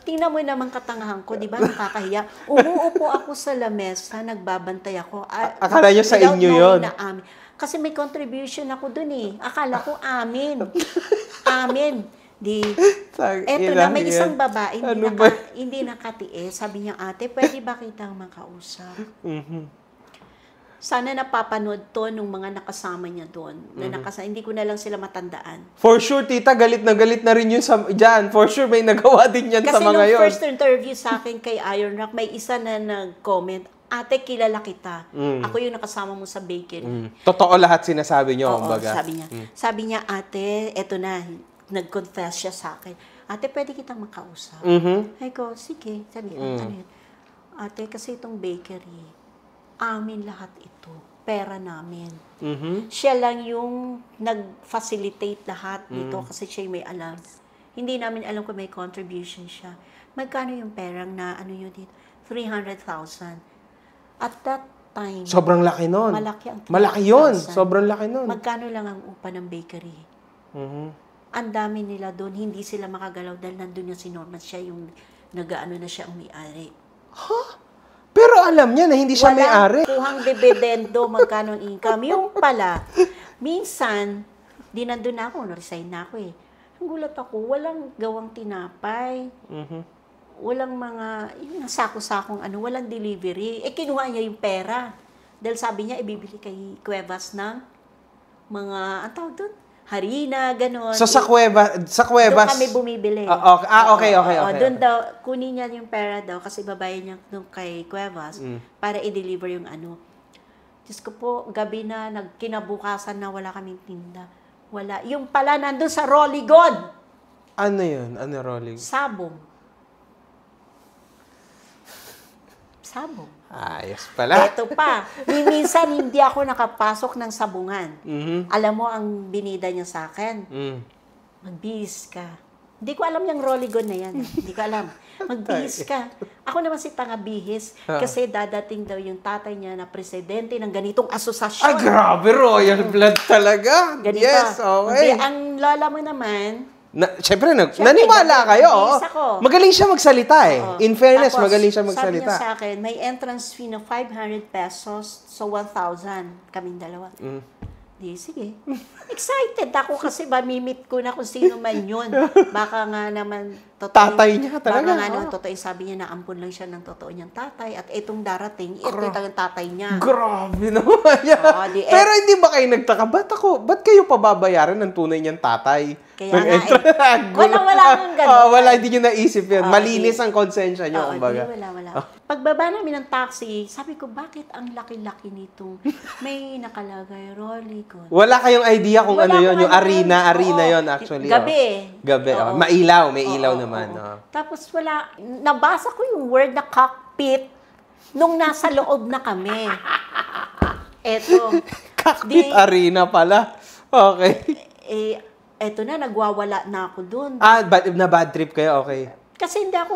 tingnan mo naman katangahan ko, di ba, nakakahiya. Umuupo ako sa lamesa, nagbabantay ako. Akala niyo sa inyo yon? Kasi may contribution ako dun eh. Akala ko amin. Amin. Eto na, may isang babae, hindi nakatiis. Sabi niya, ate, pwede ba kitang makausap? Sana napapanood to nung mga nakasama niya doon. Hindi ko na lang sila matandaan. For sure, tita, galit na rin yun dyan. For sure, may nagawa din yan sa Kasi mga nung yun. first interview sa akin kay Iron Rock, may isa na nag-comment, ate, kilala kita. Ako yung nakasama mo sa bakery. Totoo lahat sinasabi niyo, Oo, kumbaga. sabi niya. Sabi niya, ate, eto na, nag-confess siya sa akin. Ate, pwede kitang makausap. Ay ko, sige. Sabi niya, ano yun? Ate, kasi itong bakery, amin lahat ito. Pera namin. Siya lang yung nag-facilitate lahat dito kasi siya yung may alam. Hindi namin alam kung may contribution siya. Magkano yung perang na ano yun dito? 300,000. At that time, Sobrang laki nun. malaki ang 300,000. Malaki yun. Sobrang laki nun. Magkano lang ang upa ng bakery? Ang dami nila doon, hindi sila makagalaw dahil nandun yung si Norman, siya yung nag-ano na siya ang may-ari. Pero alam niya na hindi siya may-ari. Kuhang dividendo, magkano ang income. Yung pala, minsan, di nandun na ako, na-resign na ako eh. Ang gulat ako, walang gawang tinapay. Walang mga, yung sako-sakong ano, walang delivery. Kinuha niya yung pera. Dahil sabi niya, ibibili kay Cuevas ng mga, ang tawag doon? Harina, gano'n. So sa Cuevas, Doon kami bumibili. Okay. Doon daw, kunin niya yung pera daw kasi babayan niya doon kay Cuevas para i-deliver yung ano. Diyos ko po, gabi na, kinabukasan na wala kaming tinda. Wala. Yung pala nandun sa Rollygon. Ano yun? Ano rolling? Sabong. Ayos pala. Ito pa, minsan hindi ako nakapasok ng sabungan. Alam mo ang binida niya sa akin? Magbihis ka. Hindi ko alam yung Rollygon na yan. Hindi ko alam. Magbihis ka. Ako naman si tanga-bihis kasi dadating daw yung tatay niya na presidente ng ganitong asosasyon. Grabe, royal blood talaga. Ganito. Yes, okay. Ang lola mo naman, Siyempre, naniwala kayo. nagbihis ako. Magaling siya magsalita eh. Oo. In fairness, Tapos, magaling siya sabi magsalita. niya sa akin, may entrance fee na 500 pesos, so 1,000, kaming dalawa. Di, sige. Excited ako kasi mamimit ko na kung sino man yun. Baka nga naman, Tatay niya talaga, Baka nga oh. naman, totoo sabi niya na ampun lang siya ng totoo niyang tatay. At itong darating, ito yung tatay niya. Grabe naman yan. Oo, Pero hindi ba kayo nagtaka? Ba't kayo pababayaran ng tunay niyang tatay? Kaya nga wala nang ganun. Wala, hindi niyo naisip yun. Malinis ang konsensya niyo, kumbaga. Wala. Pagbaba namin ng taxi, sabi ko, bakit ang laki-laki nito? May nakalagay, Rollygon. Wala kayong idea kung ano yun, yung arena Oo. yun actually. Gabi. Gabi, Oo. Mailaw, may ilaw Oo, naman. oo. Oo. Tapos nabasa ko yung word na cockpit nung nasa loob na kami. Eto. Cockpit arena pala. Okay. Eto na, nagwawala na ako dun. Na bad trip kayo, okay. Kasi hindi ako,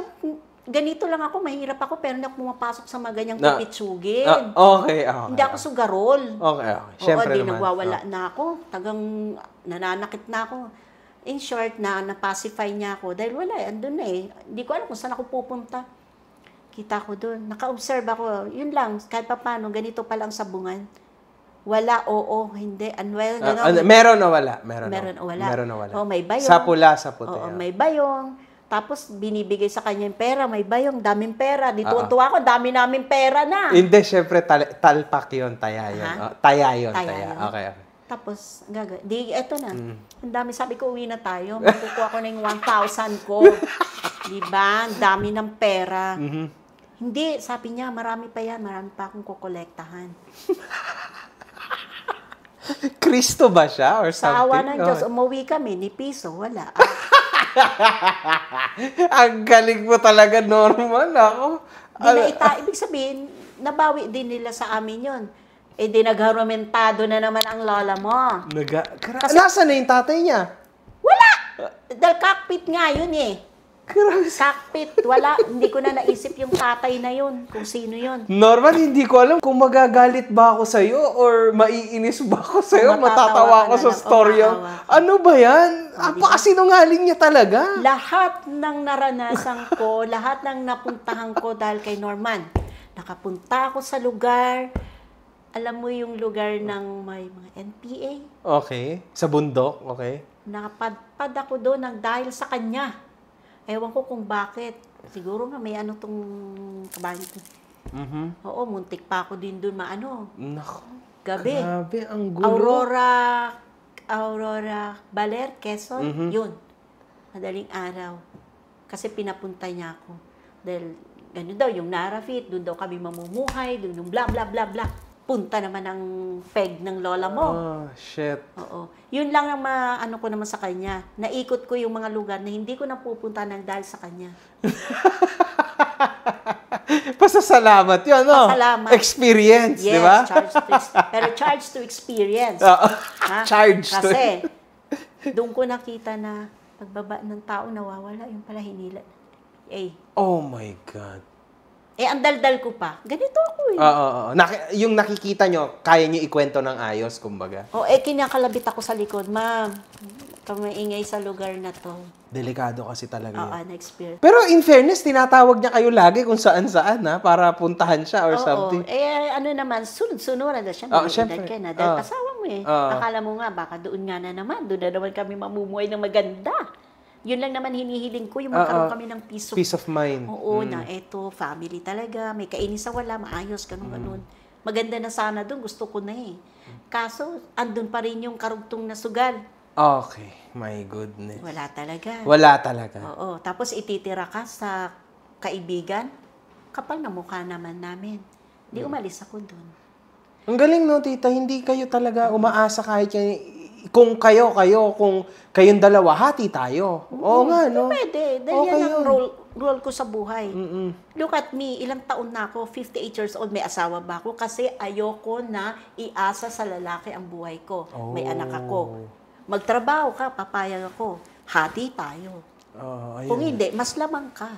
ganito lang ako, mahirap ako, pero hindi ako pumapasok sa mga ganyang Na- pipitsugin. Okay. Hindi ako sugarol. Okay. Siyempre di naman. nagwawala na ako. Tagang nananakit na ako. In short, na-pacify niya ako. Dahil wala, andun na eh. Hindi ko alam kung saan ako pupunta. Kita ko dun. Naka-observe ako. Yun lang, kahit pa paano, ganito palang sabungan. Wala, oo, hindi. Unwell, Meron o wala? Meron o wala. Meron o wala. Oo, may bayong. Sa pula, sa puti. Oo, may bayong. Tapos, binibigay sa kanya yung pera. May bayong, daming pera. Di tuwa ako, dami namin pera na. Hindi, syempre, talpak yun, taya yun. Taya yun. Taya yun. Okay. Tapos, eto na. Ang dami, sabi ko, uwi na tayo. Makukuha ko na yung 1,000 ko. Diba? Ang dami ng pera. Hindi, sabi niya, marami pa yan. Marami pa akong kukolektahan. Kristo ba siya or Sa something? awa ng Diyos, umuwi kami, ni piso, wala. Ang galing mo talaga, Norman. Ako. Ibig sabihin, nabawi din nila sa amin yun. Di nagharumentado na naman ang lola mo. Nasaan na yung tatay niya? Wala! Dahil cockpit nga yun eh. Cockpit, wala. Hindi ko na naisip yung tatay na yun, kung sino yun. Norman, hindi ko alam kung magagalit ba ako sa'yo or maiinis ba ako sa'yo. Matatawa Matatawa ako ka sa na lang. story. Ano ba yan? Apakasinungaling niya talaga. Lahat ng naranasan ko, lahat ng napuntahan ko dahil kay Norman. Nakapunta ako sa lugar, alam mo yung lugar ng may mga NPA? Okay. Sa bundok, okay. Nakapadpad ako doon dahil sa kanya. Ewan ko kung bakit. Siguro nga may ano tong kabayo to. Oo, muntik pa ako din dun maano. Nako. Gabi. Grabe, ang gulo. Aurora Baler, Quezon, yun. Madaling araw. Kasi pinapunta niya ako. Dahil, gano'n daw, yung Narafit, doon daw kami mamumuhay, doon yung bla bla bla bla. Punta naman ang peg ng lola mo. Oh, shit. Oo. Yun lang ang ano ko naman sa kanya. Naikot ko yung mga lugar na hindi ko napupunta ng dahil sa kanya. Pasasalamat yun, no? Pasalamat. Experience, Yes, di ba? pero charge to experience. Oo. Ha? Charge to. Kasi, doon ko nakita na pagbaba ng tao nawawala, yung pala hinila. Oh my God. Ang daldal ko pa. Ganito ako eh. Oo. Yung nakikita nyo, kaya nyo ikwento ng ayos, kumbaga. Kinakalabit ako sa likod. Ma'am, kamaingay sa lugar na to. Delikado kasi talaga yun. Na-experience. Pero in fairness, tinatawag niya kayo lagi kung saan-saan, ha? Para puntahan siya or something. Ano naman, sunod-sunod na siya. Syempre. Ka na. Dahil asawa mo eh. Akala mo nga, baka doon nga na naman. Doon na naman kami mamumuhay ng maganda. Yun lang naman hinihiling ko, yung magkaroon kami ng peace of mind. Oo, na eto, family talaga, may kainis sa wala, maayos, ganun. Maganda na sana doon, gusto ko na eh. Kaso, andun pa rin yung karugtong na sugal. Okay, my goodness. Wala talaga. Wala talaga. Oo, tapos ititira ka sa kaibigan, kapal na mukha naman namin. Di umalis ako doon. Ang galing, no, tita, hindi kayo talaga umaasa kahit yan. Kung kung kayong dalawa, hati tayo. Oo nga, no? Pwede. Dahil yan ang role ko sa buhay. Look at me, ilang taon na ako, 58 years old, may asawa ba ako? Kasi ayoko na iasa sa lalaki ang buhay ko. May anak ako. Magtrabaho ka, papayag ako. Hati tayo. Kung hindi, mas lamang ka.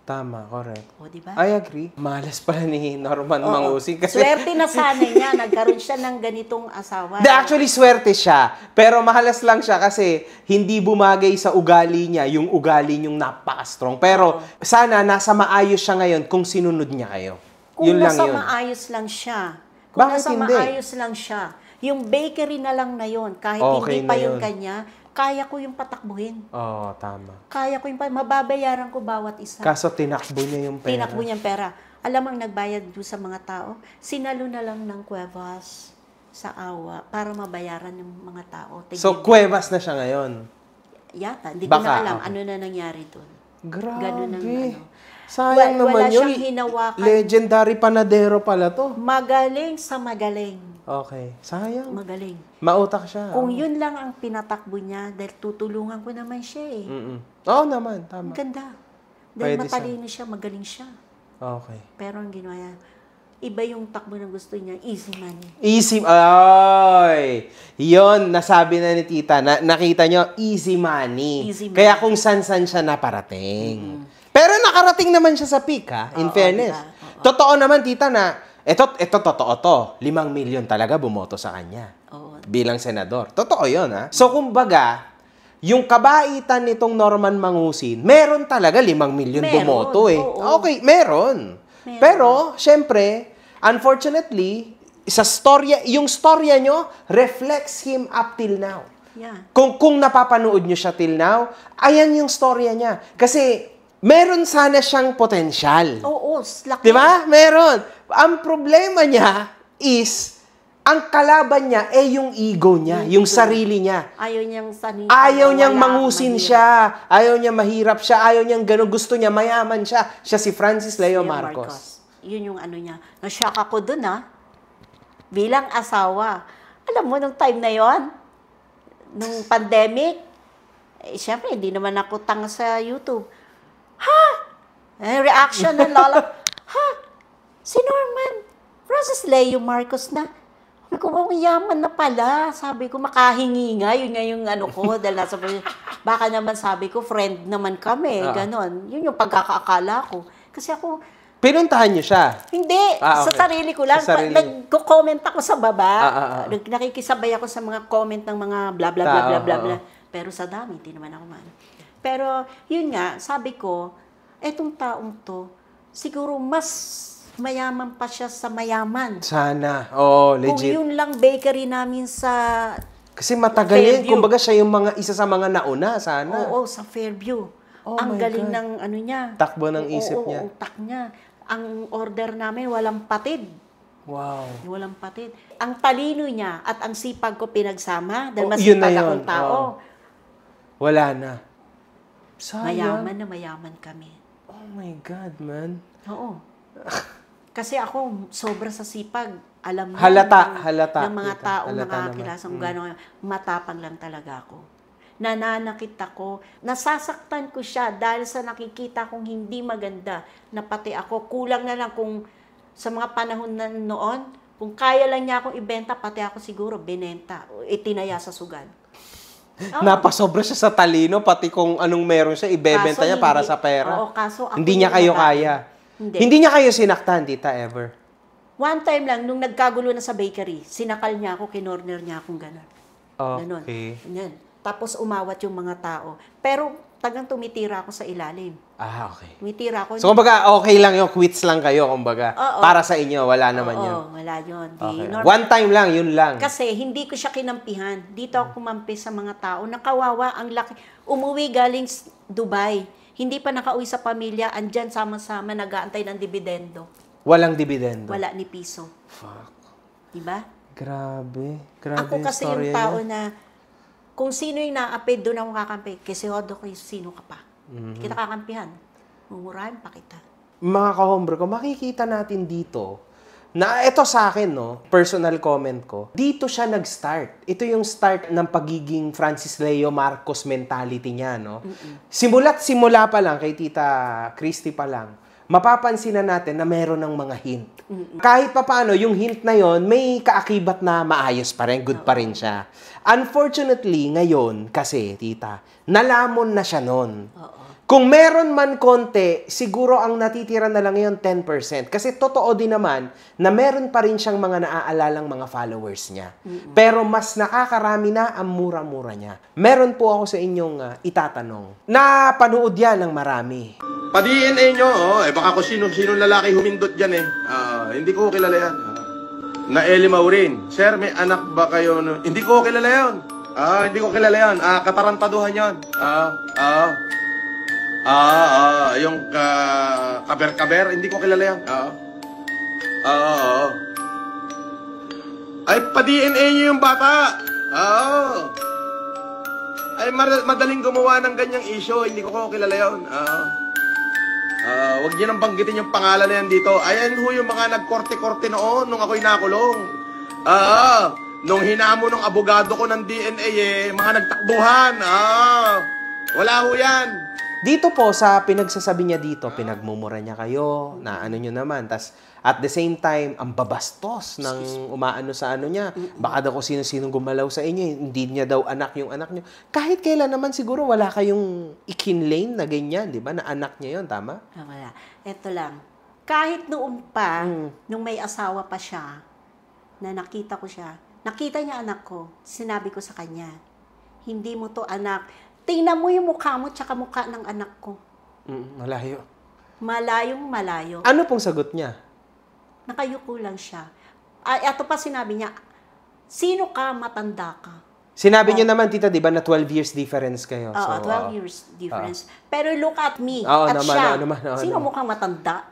Tama, correct. O, di ba? I agree. Malas pala ni Norman Mangusing. Kasi swerte na sana niya, nagkaroon siya ng ganitong asawa. Actually, swerte siya. Pero mahalas lang siya kasi hindi bumagay sa ugali niya yung ugali niyong napaka-strong. Pero sana nasa maayos siya ngayon kung sinunod niya kayo. Kung yun lang nasa yun. maayos lang siya. Kung Bakit nasa hindi? maayos lang siya. Yung bakery na lang na yun, kahit Okay hindi pa na yung yun. kanya, kaya ko yung patakbuhin. Oo, tama. Kaya ko yung mababayaran ko bawat isa. Kaso tinakbo niya yung pera. Tinakbo niyang pera. Alam ang nagbayad doon sa mga tao, sinalo na lang ng Cuevas sa awa para mabayaran ng mga tao. So, Cuevas na siya ngayon. Yata, hindi ko Baka, na alam okay. ano na nangyari doon. Grabe. Ganun ang ano. Sayang naman Wala yun. siyang hinawakan. Legendary panadero pala to. Magaling sa magaling. Okay. Sayang. Magaling. Mautak siya. Kung yun lang ang pinatakbo niya, dahil tutulungan ko naman siya eh. Oo naman, tama. Ang ganda. Dahil Pwede matalino siya, magaling siya. Okay. Pero ang ginawa niya, iba yung takbo na gusto niya, easy money. Easy, ay! Yun, nasabi na ni tita, nakita nyo, easy money. Easy money. Kaya kung san-san siya naparating. Pero nakarating naman siya sa peak, ha? In fairness. Diba? Totoo naman, tita, na ito totoo to. 5 milyon talaga bumoto sa kanya. Oo. Bilang senador. Totoo yun, ha? So, kumbaga, yung kabaitan nitong Norman Mangusing, meron talaga 5 milyon Meron, bumoto, eh. oo. Okay, meron. Pero, syempre, unfortunately, yung storya nyo reflects him up till now. Yeah. Kung napapanood nyo siya till now, ayan yung storya niya. Kasi, meron sana siyang potensyal. Oo, laki. Di ba? Meron. Ang problema niya is, ang kalaban niya yung ego niya, yung sarili niya. Ayaw niyang sanay. Ayaw niyang mangusin siya. Ayaw niya mahirap siya. Ayaw niyang gano'n. Gusto niya mayaman siya. Siya si Francis Leo Marcos. Yun yung ano niya. Na-shock ako dun bilang asawa. Alam mo, nung time na yon, nung pandemic, syempre, hindi naman ako tanga sa YouTube. Reaction ng lola. Si Norman, Francis Leo Marcos na. Sabi ko, yaman na pala. Sabi ko, makahingi nga. Yun nga yung ano ko. Dahil nasa, baka naman sabi ko, friend naman kami. Ganon. Yun yung pagkakaakala ko. Kasi ako, Pinuntahan niyo siya? hindi. Okay. Sa sarili ko lang. Sa sarili. Nagko-comment ako sa baba. Nakikisabay ako sa mga comment ng mga bla bla bla bla bla bla. Pero sa dami, hindi naman ako man. Pero, yun nga, sabi ko, etong taong to, siguro mas mayaman pa siya sa mayaman. Sana. Oo, Kung legit. yun lang bakery namin sa Kasi matagal yun. Fairview. Kumbaga siya yung isa sa mga nauna. Sana. Oo, sa Fairview. Oh ang my galing God. ng ano niya. Takbo ng isip niya. Utak niya. ang order namin walang patid. Wow. Walang patid. Ang talino niya at ang sipag ko pinagsama, dahil Yun na masipag yun. akong tao, Wala na. Sayang. mayaman na mayaman kami. Oh my God, man. Oo. Kasi ako, sobra sa sipag. Alam mo, Halata ng mga tita. taong Halata nakakilasang gano'n, matapang lang talaga ako. Nananakit ako, nasasaktan ko siya dahil sa nakikita kong hindi maganda na pati ako. Kulang na lang kung sa mga panahon na noon, kung kaya lang niya akong ibenta, pati ako siguro binenta o itinaya sa sugal. Oo. Napasobra siya sa talino, pati kung anong meron siya, ibebenta Kaso niya para hindi- sa pera. Oo, kaso ako Hindi niya yung kayo babae. kaya. Hindi. Hindi niya kayo sinaktan, tita, ever. One time lang, nung nagkagulo na sa bakery, sinakal niya ako, kinorner niya akong gano'n. Ganon. Okay. Ganyan. Tapos umawat yung mga tao. Pero tagang tumitira ako sa ilalim. Okay. Tumitira ako. So, kumbaga, okay lang yung quits lang kayo, kumbaga. Oo. Para sa inyo, wala naman yun. Oo, wala yun. Okay. Normal. One time lang, yun lang. Kasi hindi ko siya kinampihan. Dito ako kumampi sa mga tao. Nakawawa, ang laki. Umuwi galing Dubai. Hindi pa nakauwi sa pamilya. Andyan sama-sama, nag-aantay ng dividendo. Walang dividendo. Wala ni piso. Fuck. Diba? Grabe. Grabe Ako kasi yung storya tao niya. na kung sino yung naapid, doon ako kakampi. Kasi hodo ko sino ka pa. Mhm. Kita kakampihan. Mumurahin pa kita. Mga ka-hombre ko, makikita natin dito na ito sa akin, no, personal comment ko, dito siya nag-start. Ito yung start ng pagiging Francis Leo Marcos mentality niya, no? Simula't simula pa lang, kay Tita Christy pa lang, mapapansin na natin na meron ng mga hint. Kahit papano, yung hint na yon may kaakibat na maayos pa rin, good pa rin siya. Unfortunately, ngayon, kasi, tita, nalamon na siya nun. Kung meron man konti, siguro ang natitira na lang yon 10%. Kasi totoo din naman na meron pa rin siyang mga naaalalang mga followers niya. Pero mas nakakarami na ang mura-mura niya. Meron po ako sa inyong itatanong. Napanood yan ng marami. Pa-DNA nyo, baka kung sino lalaki humindot dyan eh. Hindi ko kilala yan. Na Eli Maurin. Sir, may anak ba kayo? Hindi ko kilala yan. Hindi ko kilala yan. Katarantaduhan yan. Yung kaber-kaber, hindi ko kilala yan. Ay, pa-DNA nyo yung bata. Ay, madaling gumawa ng ganyang issue. Hindi ko kilala yan. Huwag niyo nang banggitin yung pangalan na yan dito. Ayan ho yung mga nagkorte-korte noon nung ako'y nakulong. Nung hinamo ng abogado ko ng DNA, mga nagtakbuhan. Wala ho yan. Dito po, sa pinagsasabi niya dito, pinagmumura niya kayo, na ano nyo naman. Tas, at the same time, ang babastos ng umaano sa ano niya. Baka daw kung sino-sino gumalaw sa inyo, hindi niya daw anak yung anak niyo. Kahit kailan naman siguro wala kayong ikinlane na ganyan, di ba? Na anak niya yon, tama? Wala. Ito lang. Kahit noon pa, nung may asawa pa siya, na nakita ko siya, nakita niya anak ko, sinabi ko sa kanya, hindi mo to anak. Tingnan mo yung mukha mo tsaka mukha ng anak ko. Malayo. Malayong malayo. Ano pong sagot niya? Nakayuko lang siya. Ito pa sinabi niya, sino ka, matanda ka? Sinabi niyo naman, tita, di ba, na 12 years difference kayo? Oo, So, 12 years difference. Pero look at me, Oo at naman, siya. oo naman, oo Sino naman. mukhang matanda?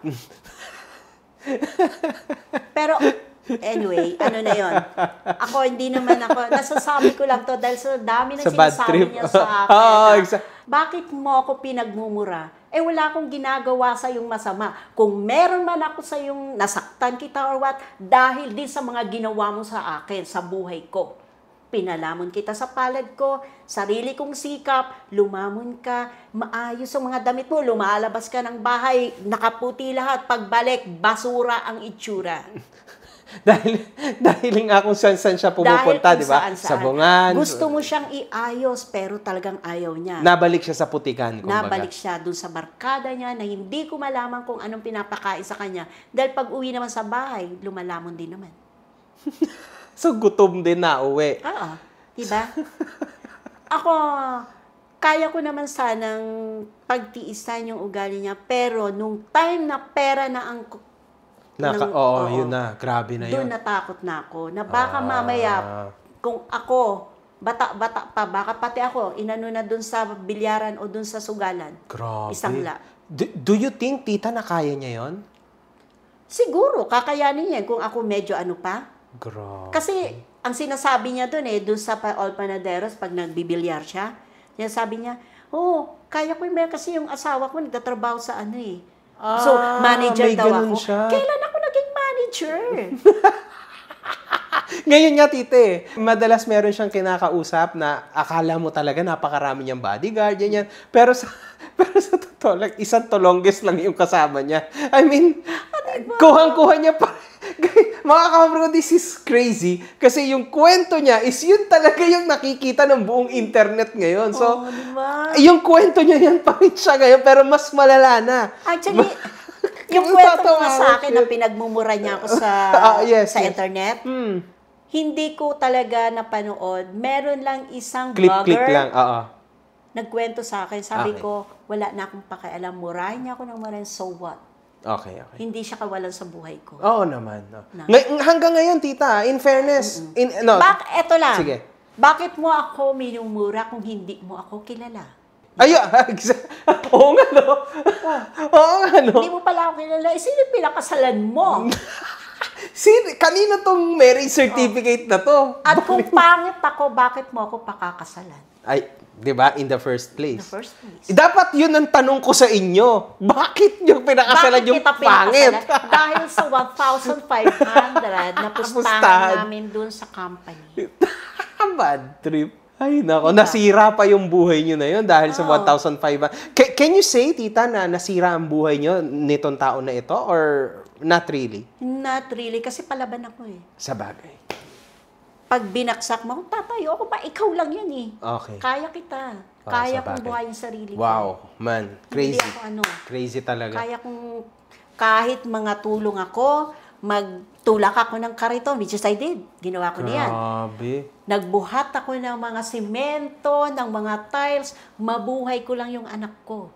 Pero, anyway, ano na yon? Ako, hindi naman ako, nasasabi ko lang to dahil sa dami na Sa bad sinasabi trip. niya sa akin. Oo, na, exact. bakit mo ako pinagmumura? Wala akong ginagawa sa yung masama. Kung meron man ako sa yung nasaktan kita or what, dahil din sa mga ginawa mo sa akin, sa buhay ko. Pinalamon kita sa palad ko, sarili kong sikap, lumamon ka, maayos ang mga damit mo, lumalabas ka ng bahay, nakaputi lahat, pagbalik, basura ang itsura. dahil nga kung saan siya pumupunta, Dahil di ba? kung saan-saan. Sabungan. Gusto mo siyang iayos, pero talagang ayaw niya. Nabalik siya sa putikan, kumbaga. Nabalik siya dun sa barkada niya na hindi ko malaman kung anong pinapakain sa kanya. Dahil pag uwi naman sa bahay, lumalamon din naman. So, gutom din na uwi. Oo. Diba? Ako, kaya ko naman sanang pagtiisan yung ugali niya. Pero nung time na pera na ang... Oo, yun na. Grabe na yun. Doon natakot na ako. Na baka mamaya, kung ako, bata-bata pa, baka pati ako, inano na doon sa bilyaran o doon sa sugalan. Grabe. Isang la. Do you think, tita, na kaya niya yon? Siguro, kakayanin niya kung ako medyo ano pa. Grabe. Kasi, ang sinasabi niya doon sa All Panaderos, pag nagbibilyar siya, sinasabi niya, kaya ko yung kasi yung asawa ko nagtatrabaho sa ano eh. So, manager may daw ganun ako. siya. Kailan ako naging manager? Ngayon nga, tite, madalas meron siyang kinakausap na akala mo talaga napakarami niyang bodyguard, yan. Pero sa totoo lang, isang tolongges lang yung kasama niya. I mean, kuhang-kuha niya pa. Mga kabro, this is crazy. Kasi yung kwento niya is yun talaga yung nakikita ng buong internet ngayon. So, diba? yung kwento niya yan pa rin siya ngayon, pero mas malala na. Actually, yung kwento nga sa akin na pinagmumura niya ako sa internet, hindi ko talaga napanood. Meron lang isang Clip vlogger lang, oo. nagkwento sa akin. Sabi Okay. ko, wala na akong pakialam. Murahin niya ako ng marahin, so what? Okay. Hindi siya kawalan sa buhay ko. Oo naman. No. Hanggang ngayon, tita, in fairness, Eto lang. Sige. Bakit mo ako minumura kung hindi mo ako kilala? Oo nga, no? Oo nga, no? Hindi mo pala ako kilala. Sino yung pinakasalan mo? Kanina tong marriage certificate na to? At kung pangit ako, bakit mo ako pakakasalan? Ay, di ba? In the first In place. the first place. Dapat yun ang tanong ko sa inyo. Bakit yung pinakasalan yung kita pangit? pinakasalan? Dahil sa 1,500 na pustahan namin dun sa company. Bad trip. Ay, nako. Nasira pa yung buhay nyo na yun dahil sa 1,500. Can you say, tita, na nasira ang buhay nyo nitong taon na ito? Or not really? Not really, kasi palaban ako eh. Sa bagay. Pag binaksak mo, tatayo ako pa, ikaw lang yan eh. Okay. Kaya kita. Oh, Kaya sa kong bagay. buhayin sarili ko. Wow, man. Crazy. Hindi ako ano. Crazy talaga. Kaya kung kahit mga tulong ako, magtulak ako ng kariton, which is I did. Ginawa ko niyan. Grabe. Nagbuhat ako ng mga simento, ng mga tiles, mabuhay ko lang yung anak ko.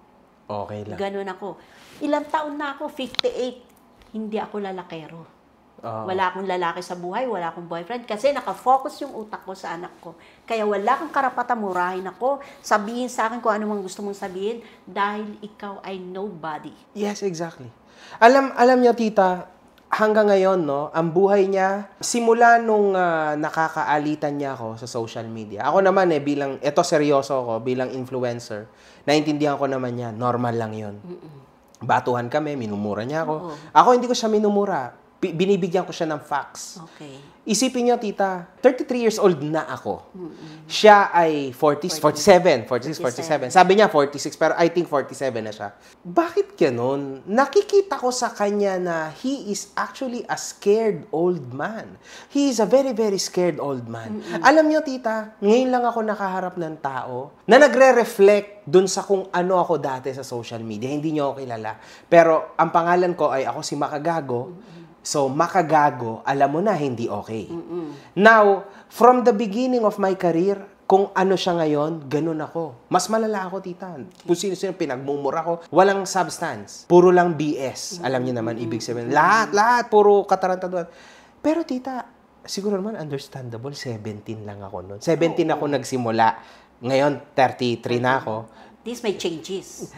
Okay lang. Ganun ako. Ilang taon na ako? 58. Hindi ako lalakero. Oh. Wala akong lalaki sa buhay, wala akong boyfriend kasi nakafocus yung utak ko sa anak ko. Kaya wala kang karapatan murahin ako, sabihin sa akin kung ano mang gusto mong sabihin dahil ikaw ay nobody. Yes, exactly. Alam niyo, tita, hanggang ngayon, no, ang buhay niya, simula nung nakakaalitan niya ako sa social media. Ako naman eto seryoso ako, bilang influencer, naintindihan ko naman niya, normal lang yun. Batuhan kami, minumura niya ako. Oo. Ako hindi ko siya minumura. Binibigyan ko siya ng facts. Okay. Isipin niyo, tita, 33 years old na ako. Siya ay 47. Sabi niya 46, pero I think 47 na siya. Bakit ganun? Nakikita ko sa kanya na he is actually a scared old man. He is a very, very scared old man. Alam niyo, tita, ngayon lang ako nakaharap ng tao na nagre-reflect dun sa kung ano ako dati sa social media. Hindi niyo ako kilala. Pero ang pangalan ko ay ako si Makagago. So, makagago, alam mo na, hindi okay. Now, from the beginning of my career, kung ano siya ngayon, ganun ako. Mas malala ako, tita. Kung sino-sino pinagmumura ko, walang substance. Puro lang BS. Alam niyo naman, ibig sabihin. Lahat, puro katarantaduhan. Pero, tita, siguro naman understandable, 17 lang ako noon. 17 ako nagsimula. Ngayon, 33 na ako. This may changes.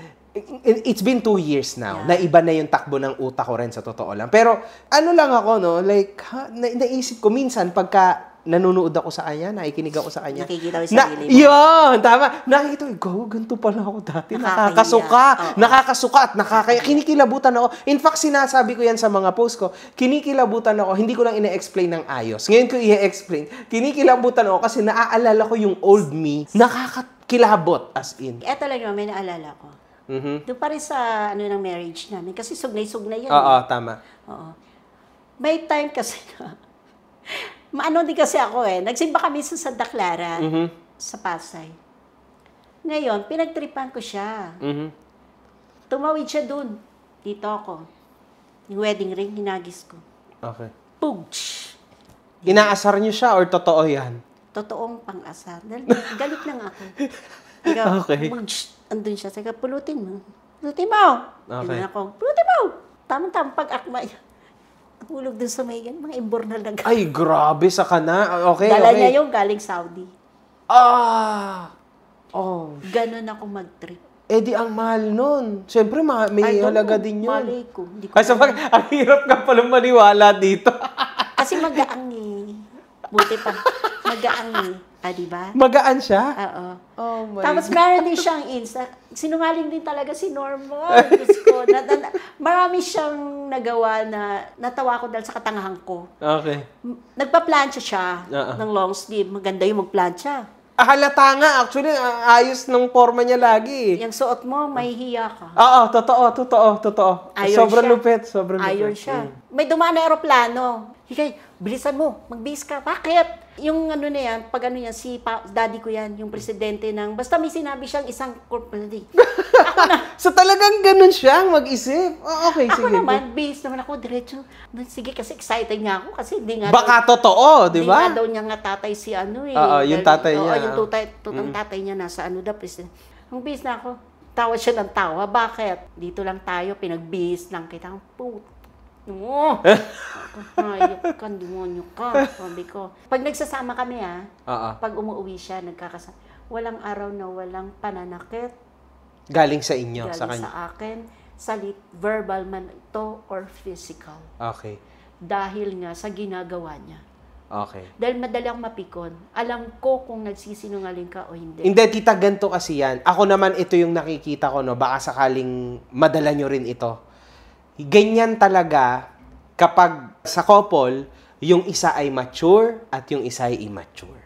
It's been 2 years now. Na iba na yung takbo ng utak ko rin sa totoo lang. Pero ano lang ako, no? Like, naisip ko minsan pagka nanonood ako sa kanya, nakikinig ako sa kanya. Nakikita mo yung sarili mo. Yun! Tama! Nakikita ko, ganito pala ako dati. Nakakasuka. Kinikilabutan ako. In fact, sinasabi ko yan sa mga post ko. Kinikilabutan ako. Hindi ko lang ina-explain ng ayos. Ngayon ko i-explain. Kinikilabutan ako kasi naaalala ko yung old me. Nakakakilabot as in. Eto lang naman, may naalala ko. Doon pa rin sa ng marriage namin. Kasi sugnay-sugnay yan. Oo, tama. Oo. May time kasi na, maano din kasi ako nagsimba kami sa Santa Clara, sa Pasay. Ngayon, pinagtripan ko siya. Tumawid siya dun. Dito ako. Yung wedding ring, hinagis ko. Okay. Pugch! Inaasar niyo siya or totoo yan? Totoong pang-asar. Galit na nga ako. Okay. Andun siya. Saka, pulutin mo. Pulutin mo! Okay. Ganun ako, pulutin mo! Tamang-tamang pag-akma. Hulog dun sa may mga imbornal na gano'n. Ay, grabe sa kana. Okay, Dala okay. niya yung galing Saudi. Oh. Ganun ako mag-trip. Eh di ang mahal nun. Siyempre, may I don't halaga know, din yun. malay ko. Hindi ko Ay, ang hirap ka palang maniwala dito. Kasi magaang eh. Buti pa. Magaang eh. Diba? Magaan siya? Oo. Oh my Tapos God. meron din siyang Insta. Sinungaling din talaga si Norman. Diyos ko. Marami siyang nagawa na natawa ko dahil sa katangahan ko. Okay. Nagpa-plancha siya ng long sleeve. Maganda yung mag-plancha. Halata nga. Actually, ayos ng forma niya lagi. Yung suot mo, may hiya ka. Oo, totoo. Iron Sobrang siya. lupit. Iron siya. May dumaan na aeroplano. Hikay, bilisan mo. Magbihis ka. Bakit? Yung ano na yan, pag ano yan, daddy ko yan, yung presidente ng, basta may sinabi siyang isang corporate. Ako na. So talagang ganun siya mag-isip? Oh, okay, Ako sige. naman, bihis naman ako, diretso. Sige, kasi excited nga ako, kasi hindi nga Baka totoo, di ba? Hindi nga daw niya nga tatay si ano eh. Oo, yung tatay niya. Oo, yung tutang tatay niya nasa ano daw, president. Ang bihis na ako, tawa siya ng tawa. Bakit? Dito lang tayo, pinagbihis lang kita. Puto. No. Hayop ka, demonyo ka. Sabi ko. Pag nagsasama kami pag umuwi siya, nagkakasama, walang araw na walang pananakit. Galing sa inyo, sa Galing kanya. sa akin, verbal man ito or physical. Okay. Dahil nga sa ginagawa niya. Okay. Dahil madali akong mapikon. Alam ko kung nagsisinungaling ka o hindi. Hindi, tita, ganito kasi yan. Ako naman, ito yung nakikita ko, no? Baka sakaling madala nyo rin ito. Ganyan talaga kapag sa couple, yung isa ay mature at yung isa ay immature.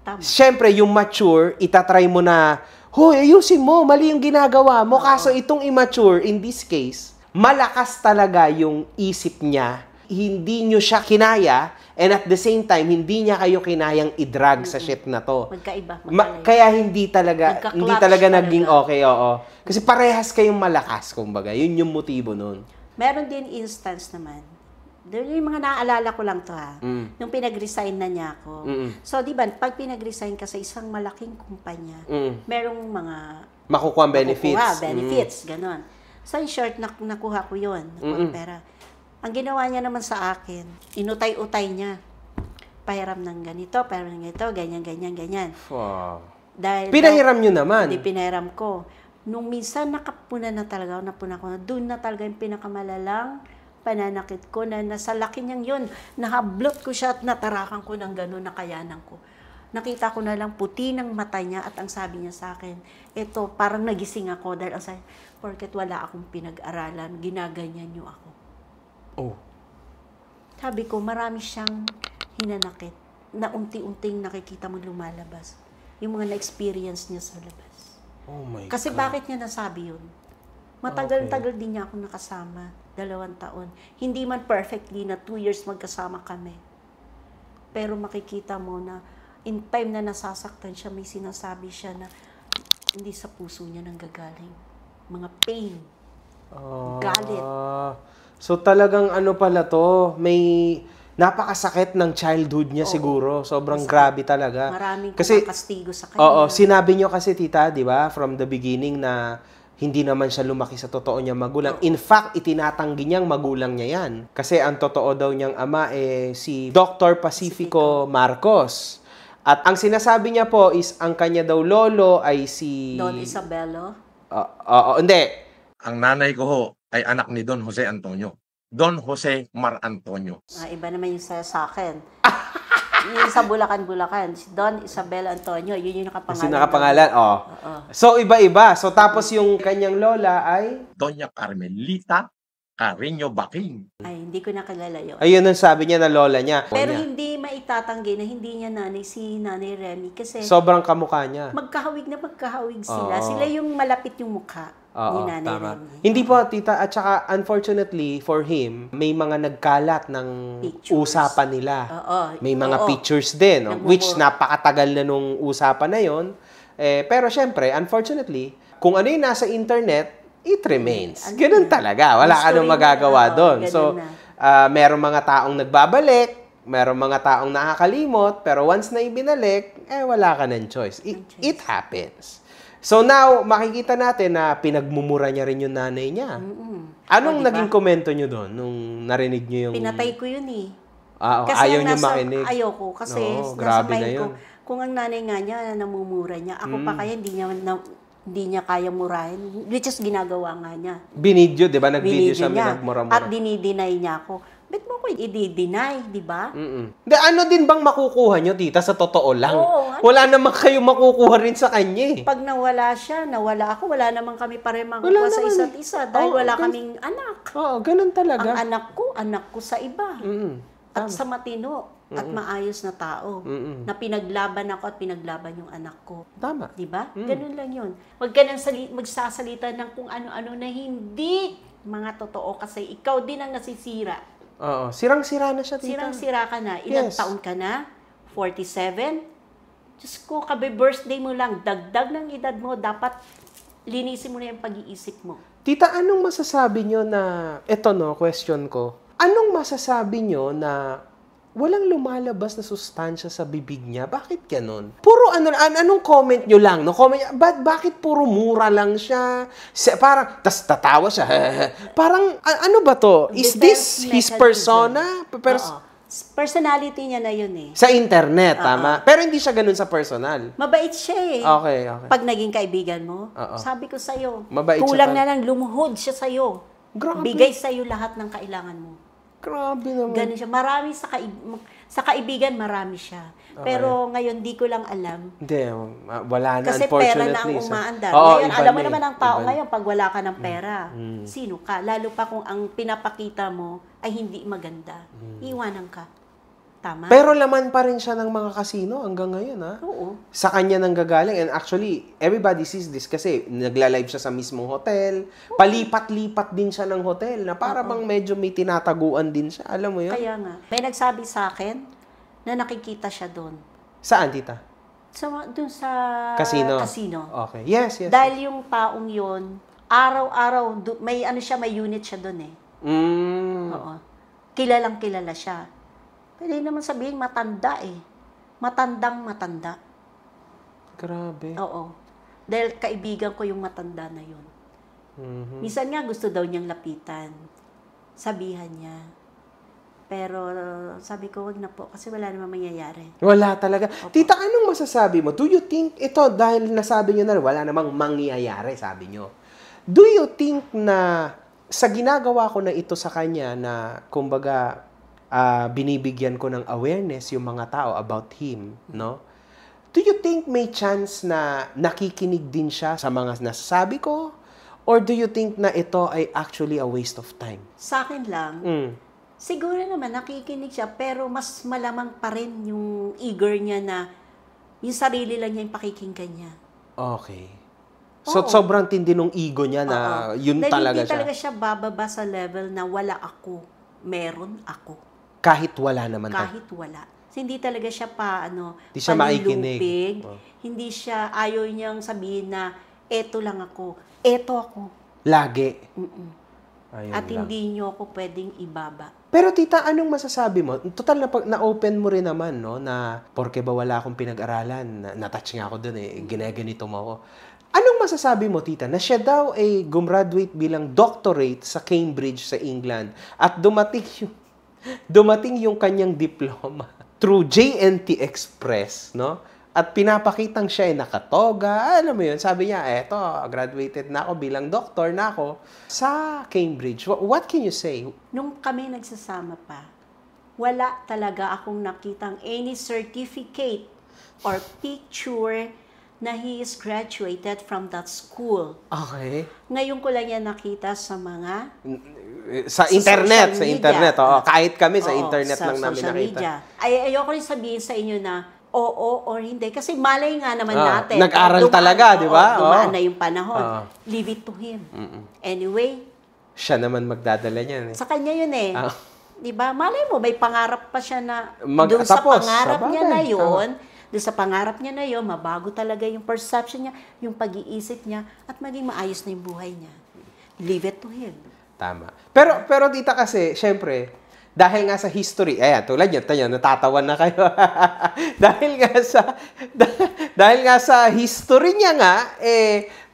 Tama. Siyempre, yung mature, itatry mo na, hoy, ayusin mo, mali yung ginagawa mo. Kaso itong immature, in this case, malakas talaga yung isip niya. Hindi nyo siya kinaya, and at the same time, hindi niya kayo kinayang i-drag sa shit na to. Magkaiba. Kaya hindi talaga Nagka-clutch naging talaga. okay, oo. Kasi parehas kayong malakas, kumbaga. Yun yung motibo nun. Meron din instance naman. Yung mga naaalala ko lang to Nung pinag-resign na niya ako. So, di ba, pag pinag-resign ka sa isang malaking kumpanya, merong mga Makukuha ang benefits. Benefits, ganon. So, in short, nakuha ko yun. Nakuha ko pera. Ang ginawa niya naman sa akin, inutay-utay niya. Pahiram ng ganito, pahiram ng ganito, ganyan. Wow. Dahil Pinahiram nyo naman. Hindi pinahiram ko. Nung minsan napuna ko na, doon na talaga yung pinakamalalang pananakit ko na nasa laki niyang yun. Nahablot ko siya at natarakan ko ng gano'n, nakayanan ko. Nakita ko na lang puti ng mata niya at ang sabi niya sa akin, eto, parang nagising ako dahil ang sabi, porket wala akong pinag-aralan, ginaganyan niyo ako. Oh. Sabi ko, marami siyang hinanakit na unti-unting nakikita mo lumalabas. Yung mga na-experience niya sa labas. Oh my Kasi God. bakit niya nasabi yun? Matagal-tagal din niya ako nakasama. 2 taon. Hindi man perfectly na 2 years magkasama kami. Pero makikita mo na in time na nasasaktan siya, may sinasabi siya na hindi sa puso niya nanggagaling. Mga pain. Galit. So talagang ano pala to, may napakasakit ng childhood niya siguro. Sobrang grabe talaga. Maraming kasi kumakastigo sa kanya. Oo, sinabi niyo kasi tita, 'di ba, from the beginning na hindi naman siya lumaki sa totoo niyang magulang. In fact, itinatanggi niyang magulang niya 'yan. Kasi ang totoo daw niyang ama si Dr. Pacifico Marcos. At ang sinasabi niya po is ang kanya daw lolo ay si Don Isabelo. Hindi. Ang nanay ko ho ay anak ni Don Jose Antonio. Don Jose Mar Antonio. Iba naman yung sa akin. Yung sa Bulacan, si Don Isabel Antonio, yun yung nakapangalan. Kasi nakapangalan, So, iba-iba. So, tapos yung kanyang lola ay? Doña Carmelita Carreño Baking. Ay, hindi ko nakilala yun. Ayun ang sabi niya na lola niya. Pero hindi maitatanggi na hindi niya nanay si Nanay Remy kasi sobrang kamukha niya. magkahawig sila. Sila yung malapit yung mukha ni Nanay tama. Remy. Hindi po, tita. At saka, unfortunately, for him, may mga nagkalat ng Pictures. usapan nila. May mga Oo. pictures din, which Nagmumura. napakatagal na nung usapan na yon. Pero syempre, unfortunately, kung ano yung nasa internet, it remains. Ganun talaga. Wala ka History nang magagawa na, doon. ganun So, merong mga taong nagbabalik, merong mga taong nakakalimot, pero once na ibinalik, wala ka ng choice. It happens. So now, makikita natin na pinagmumura niya rin yung nanay niya. Anong diba? naging komento niyo doon nung narinig niyo yung... Pinatay ko yun eh. Kasi ayaw niyo makinig. Ayoko kasi Oo, nasa grabe na mind ko, yun. kung ang nanay nga niya namumura niya, ako pa kaya hindi niya hindi niya kaya murahin, which is ginagawa nga niya. Binidyo, di ba? Nag-video Binidyo siya, niya. minagmura-mura. At dinideny niya ako. Ba't mo ko i-deny, di ba? Hindi, ano din bang makukuha nyo, tita, sa totoo lang? Oo, ano? Wala naman kayong makukuha rin sa kanya eh. Pag nawala siya, nawala ako, wala naman kami pare Wala makukuha sa naman isa't eh. isa dahil Oo, wala gan- kaming anak. Oo, ganun talaga. Ang anak ko sa iba. At sa matino at maayos na tao. Na pinaglaban ako at pinaglaban yung anak ko. Tama. Di ba? Ganun lang yun. Huwag ka nang magsasalita ng kung ano-ano na hindi mga totoo kasi ikaw din ang nasisira. Oo, sirang-sira na siya, tita. Sirang-sira ka na. Ilang Yes. taon ka na? 47? Diyos ko, birthday mo lang, dagdag ng edad mo, dapat linisin mo na yung pag-iisip mo. Tita, anong masasabi nyo na, eto no, question ko. Anong masasabi nyo na walang lumalabas na sustansya sa bibig niya? Bakit ganun? Puro anong comment nyo lang? No? Bakit puro mura lang siya? Parang, tas tatawa siya. Parang, ano ba to? Is this Defense his mechanism. persona? Oo. Personality niya na yun eh. Sa internet, tama? Pero hindi siya ganun sa personal. Mabait siya eh. Okay. Pag naging kaibigan mo, Oo. sabi ko sa'yo, Mabait siya kulang pa. na lang lumuhod siya sa'yo. Grabe. Bigay sa'yo lahat ng kailangan mo. Grabe naman. Ganun siya. Marami sa kaibigan, marami siya. Pero ngayon, di ko lang alam. Hindi, wala na, Kasi pera unfortunately. na ang umaandar. Oo, Ngayon, iba alam mo na eh. naman ang tao Iba na. ngayon, pag wala ka ng pera, sino ka? Lalo pa kung ang pinapakita mo ay hindi maganda. Iwanan ka. Tama? Pero laman pa rin siya ng mga kasino hanggang ngayon, ha? Oo. Sa kanya nang gagaling. And actually, everybody sees this kasi nagla-live siya sa mismong hotel. Palipat-lipat din siya ng hotel na para bang medyo may tinataguan din siya. Alam mo yun? Kaya nga. May nagsabi sa akin na nakikita siya doon. Saan, tita? Doon sa Casino? casino. Okay. Yes. Dahil yung taong yon araw-araw, may may unit siya doon eh. Oo. Kilalang kilala siya. Pwede naman sabihin matanda eh. Matandang matanda. Grabe. Oo. Dahil kaibigan ko yung matanda na yun. Minsan nga gusto daw niyang lapitan. Sabihan niya. Pero sabi ko, wag na po kasi wala namang mangyayari. Wala talaga. Tita, anong masasabi mo? Do you think, ito dahil nasabi nyo na wala namang mangyayari, sabi nyo. Do you think na sa ginagawa ko na ito sa kanya na kumbaga binibigyan ko ng awareness yung mga tao about him, no? Do you think may chance na nakikinig din siya sa mga nasasabi ko? Or do you think na ito ay actually a waste of time? Sa akin lang, siguro naman nakikinig siya, pero mas malamang pa rin yung eager niya na yung sarili lang niya yung pakikinggan niya. Okay. So, Oo. sobrang tindi nung ego niya na yun Dahil talaga hindi siya. talaga siya bababa sa level na wala ako, meron ako. Kahit wala naman Kahit wala. Kasi hindi talaga siya Hindi siya maikinig. panlulupig. Oh. Hindi siya, ayaw niyang sabihin na, eto lang ako. Eto ako. Lagi. Ayun At lang. hindi niyo ako pwedeng ibaba. Pero tita, anong masasabi mo? Total na-open mo rin naman, no? Na, porke ba wala akong pinag-aralan? Na-touch nga ako dun eh. Ginaganito mo ako. Anong masasabi mo, tita? Na siya daw ay gumraduate bilang doctorate sa Cambridge sa England at dumating yung kanyang diploma through JNT Express, no? At pinapakitang siya ay nakatoga. Alam mo yun, sabi niya, eto, graduated na ako bilang doctor na ako sa Cambridge. What can you say? Nung kami nagsasama pa, wala talaga akong nakitang any certificate or picture na he is graduated from that school. Okay. Ngayon ko lang yan nakita sa mga Sa social internet, media. internet. Oo, kahit kami sa Oo, internet sa lang namin social nakita. media. Ayoko rin sabihin sa inyo na oo or hindi. Kasi malay nga naman Ah, natin. nag-aral talaga, di ba? Dumaan Oo. na yung panahon. Oo. Leave it to him. Anyway, Siya naman magdadala niyan. sa kanya yun eh. Ah. Di ba? Malay mo, may pangarap pa siya na doon Mag- sa tapos, pangarap sabagay, niya na yun, doon sa pangarap niya na yun, mabago talaga yung perception niya, yung pag-iisip niya, at maging maayos na yung buhay niya. Leave it to him. Tama. Pero tita kasi, syempre, dahil nga sa history, ayan, tulad nyo, natatawan na kayo. dahil nga sa history niya nga,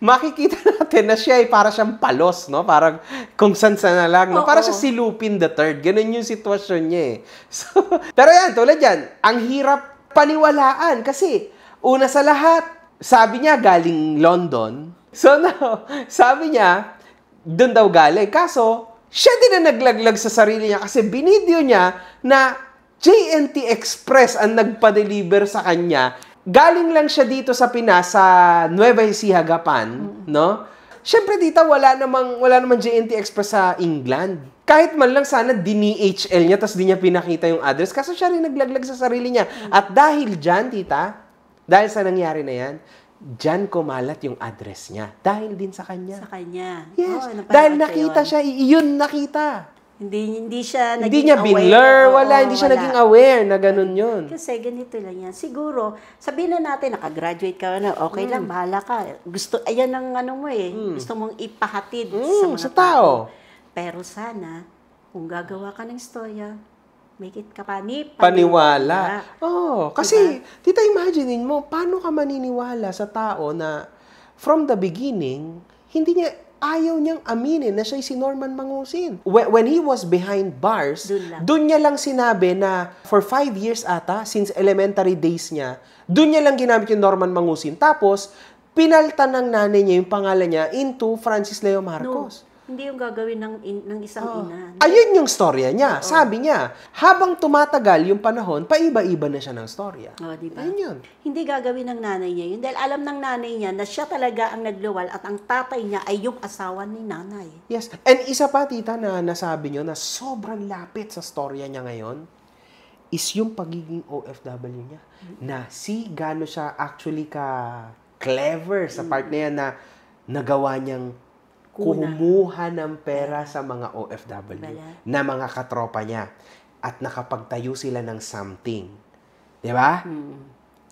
makikita natin na siya ay para siyang palos, no? Parang kung san na lang, no? Oo. Para siya si Lupin the Third. Ganun yung sitwasyon niya eh. So, pero yan, tulad yan, ang hirap paniwalaan kasi, una sa lahat, sabi niya galing London, So now, sabi niya, doon daw galing. Kaso, siya din na naglaglag sa sarili niya kasi binidyo niya na JNT Express ang nagpa-deliver sa kanya. Galing lang siya dito sa Pinas, sa Nueva Ecija, Gapan, no? Siyempre dito, wala namang JNT Express sa England. Kahit man lang sana DNHL niya, tapos di niya pinakita yung address. Kaso siya rin naglaglag sa sarili niya. At dahil dyan, tita, dahil sa nangyari na yan, dyan kumalat yung address niya. Dahil din sa kanya. Sa kanya. Yes. Oh, Dahil nakita siya, iyon nakita. Hindi siya naging Hindi niya aware. binlur, Oo, hindi siya wala. naging aware na ganun yun. Kasi ganito lang yan. Siguro, sabihin na natin, nakagraduate ka na, okay lang, bahala ka. Ayan ang ano mo eh. Gusto mong ipahatid sa mga sa tao. Pero sana, kung gagawa ka ng istorya, make it ka Paniwala. Oh, kasi, tita, imaginein mo, paano ka maniniwala sa tao na from the beginning, ayaw niyang aminin na siya si Norman Mangusin. When he was behind bars, doon niya lang sinabi na for 5 years ata, since elementary days niya, doon niya lang ginamit yung Norman Mangusin. Tapos, pinaltan ng nanay niya yung pangalan niya into Francis Leo Marcos. No, hindi yung gagawin ng isang ina. Ayun yung storya niya. Sabi niya, habang tumatagal yung panahon, paiba-iba na siya ng storya. Diba? Ayun yun. Hindi gagawin ng nanay niya yun. Dahil alam ng nanay niya na siya talaga ang nagluwal at ang tatay niya ay yung asawa ni nanay. Yes. And isa pa, tita, na nasabi niyo na sobrang lapit sa storya niya ngayon is yung pagiging OFW niya. Na gano siya actually clever sa part na yan na nagawa niyang kumuha ng pera sa mga OFW na mga katropa niya at nakapagtayo sila ng something. Di ba?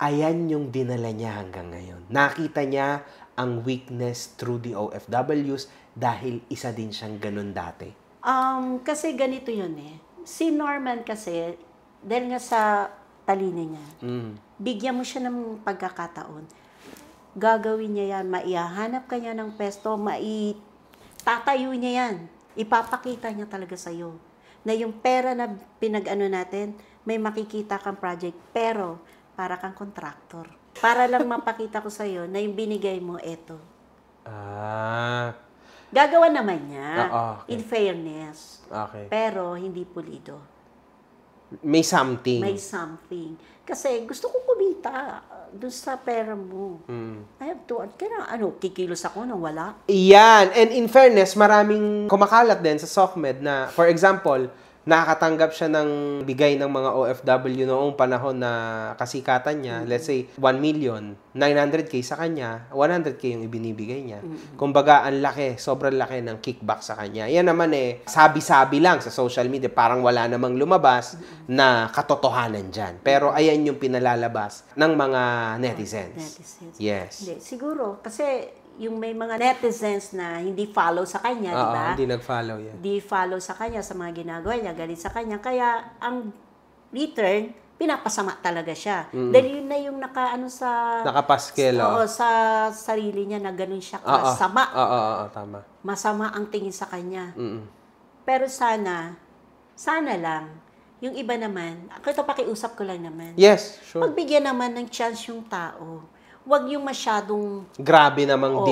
Ayan yung dinala niya hanggang ngayon. Nakita niya ang weakness through the OFWs dahil isa din siyang ganun dati. Kasi ganito yun eh. Si Norman kasi, dahil nga sa talino niya, bigyan mo siya ng pagkakataon. Gagawin niya yan, maihahanap ka niya ng pesto, tatayo niya yan. Ipapakita niya talaga sa'yo na yung pera na pinag-ano natin, may makikita kang project, pero para kang contractor. Para lang mapakita ko sa'yo na yung binigay mo, eto. Gagawa naman niya, okay. in fairness. Okay. Pero hindi pulido. May something. May something. Kasi gusto ko kumita doon sa pera mo. I have to, kikilos ako nang wala? Yan. And in fairness, maraming kumakalat din sa SOCMED na, for example, nakakatanggap siya ng bigay ng mga OFW noong panahon na kasikatan niya. Let's say, 1,900,000 sa kanya, 100,000 yung ibinibigay niya. Kumbaga, ang laki, sobrang laki ng kickback sa kanya. Yan naman sabi-sabi lang sa social media, parang wala namang lumabas na katotohanan dyan. Pero ayan yung pinalalabas ng mga netizens. Yes. Hindi, siguro, kasi yung may mga netizens na hindi follow sa kanya, di ba? Hindi nag-follow yan. Hindi follow sa kanya sa mga ginagawa niya, galit sa kanya. Kaya, ang return, pinapasama talaga siya. Dahil yun na yung nakapaskel. Sa sarili niya na ganun siya kasama. Tama. Masama ang tingin sa kanya. Pero sana lang, yung iba naman, ito pakiusap ko lang naman. Yes, sure. Pagbigyan naman ng chance yung tao. Huwag yung masyadong grabe namang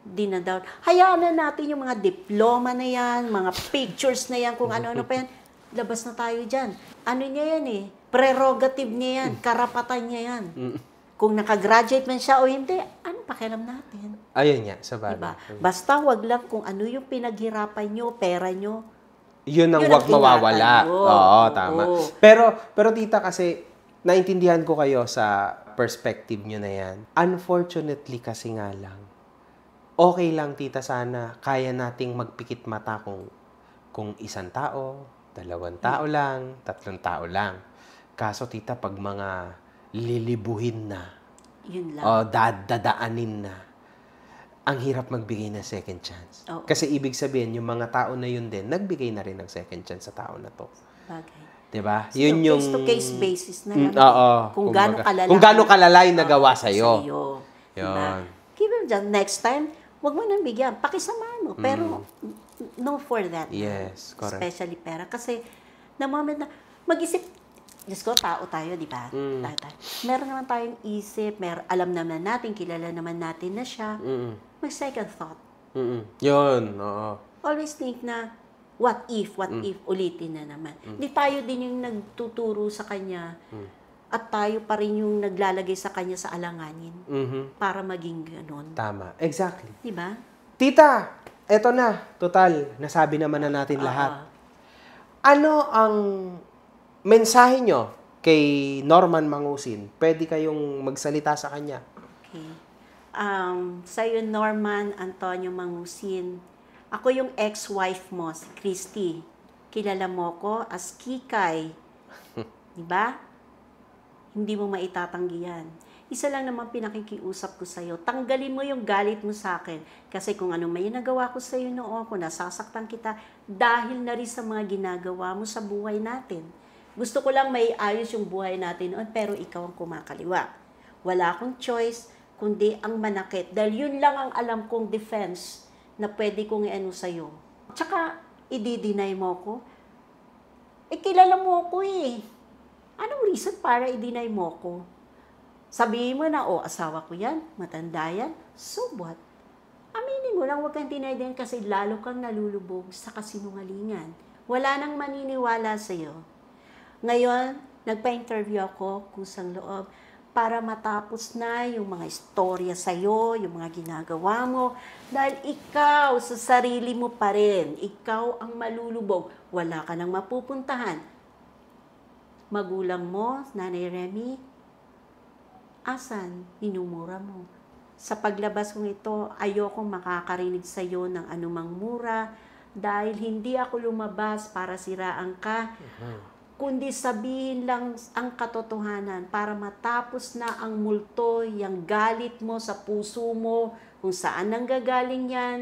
dinadown. Hayaan na natin yung mga diploma na yan, mga pictures na yan, kung ano-ano pa yan. Labas na tayo dyan. Ano niya yan eh? Prerogative niya yan. Karapatan niya yan. Kung nakagraduate man siya o hindi, ano pakialam natin? Ayun nga, sa bagay. Diba? Basta wag lang kung ano yung pinaghirapan nyo, pera nyo. Yun ang wag mawawala. Oo, tama. Pero tita, kasi naintindihan ko kayo sa perspective nyo na yan. Unfortunately kasi nga lang, okay lang tita sana, kaya nating magpikit mata kung isang tao, 2 tao lang, 3 tao lang. Kaso tita, pag mga lilibuhin na, yun lang. o dadaanin na, ang hirap magbigay ng second chance. Kasi ibig sabihin, yung mga tao na yun din, nagbigay na rin ng second chance sa tao na to. Bagay. Diba? Yun yung case-to-case basis na lang. Kung gaano kalala. Kung gaano kalala yung nagawa sa'yo. Diba? Give him dyan. Next time, wag mo nang bigyan. Pakisama mo. Pero, no for that. Yes, correct. Especially pera. Kasi, na moment na, mag-isip, Diyos ko, tao tayo, di ba? Tayo. Meron naman tayong isip, alam naman natin, kilala naman natin na siya. mag-second thought. Yun, oo. Always think na, what if, ulitin na naman. Di tayo din yung nagtuturo sa kanya at tayo pa rin yung naglalagay sa kanya sa alanganin para maging ganon. Tama. Exactly. Di ba? Tita, eto na. Total, nasabi naman na natin lahat. Ano ang mensahe nyo kay Norman Mangusin? Pwede kayong magsalita sa kanya. Okay. Sa'yo, Norman Antonio Mangusin, ako yung ex-wife mo, si Christy. Kilala mo ko as Kikay. Di ba? Hindi mo maitatanggi yan. Isa lang naman pinakikiusap ko sa'yo. Tanggalin mo yung galit mo sa akin. Kasi kung ano may nagawa ko sa'yo noon, kung nasasaktan kita, dahil na rin sa mga ginagawa mo sa buhay natin. Gusto ko lang may ayos yung buhay natin noon, pero ikaw ang kumakaliwa. Wala akong choice, kundi ang manakit. Dahil yun lang ang alam kong defense na pwede kong i-ano sa'yo. Tsaka, i-deny mo ko. Kilala mo ko eh. Anong reason para i-deny mo ko? Sabihin mo na, asawa ko yan, matanda yan, so what? Aminin mo lang, huwag kang deny din kasi lalo kang nalulubog sa kasinungalingan. Wala nang maniniwala sa'yo. Ngayon, nagpa-interview ako, kusang loob, para matapos na yung mga istorya sa'yo, yung mga ginagawa mo. Dahil ikaw, sa sarili mo pa rin, ikaw ang malulubog. Wala ka nang mapupuntahan. Magulang mo, Nanay Remy, asan? Minumura mo. Sa paglabas kong ito, ayokong makakarinig sa'yo ng anumang mura dahil hindi ako lumabas para siraan ka. Kundi sabihin lang ang katotohanan para matapos na ang multo, yung galit mo sa puso mo, kung saan nanggagaling yan,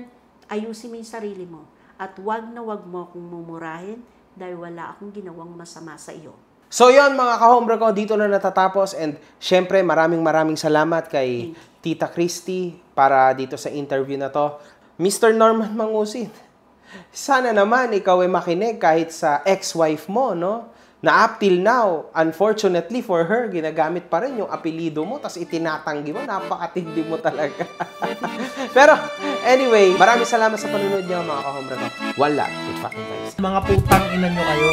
ayusin mo yung sarili mo. At wag na wag mo akong mumurahin dahil wala akong ginawang masama sa iyo. So yon mga ka-hombre ko, dito na natatapos and syempre maraming salamat kay Tita Christy para dito sa interview na to. Mr. Norman Mangusin, sana naman ikaw ay makinig kahit sa ex-wife mo, no? Na up till now, unfortunately for her, ginagamit pa rin yung apelido mo, tas itinatanggi mo, napakatindi mo talaga. Pero, anyway, maraming salamat sa panunod niyo, mga ka-hombre ko. Wala. Good fucking guys. Mga putang ina nyo kayo.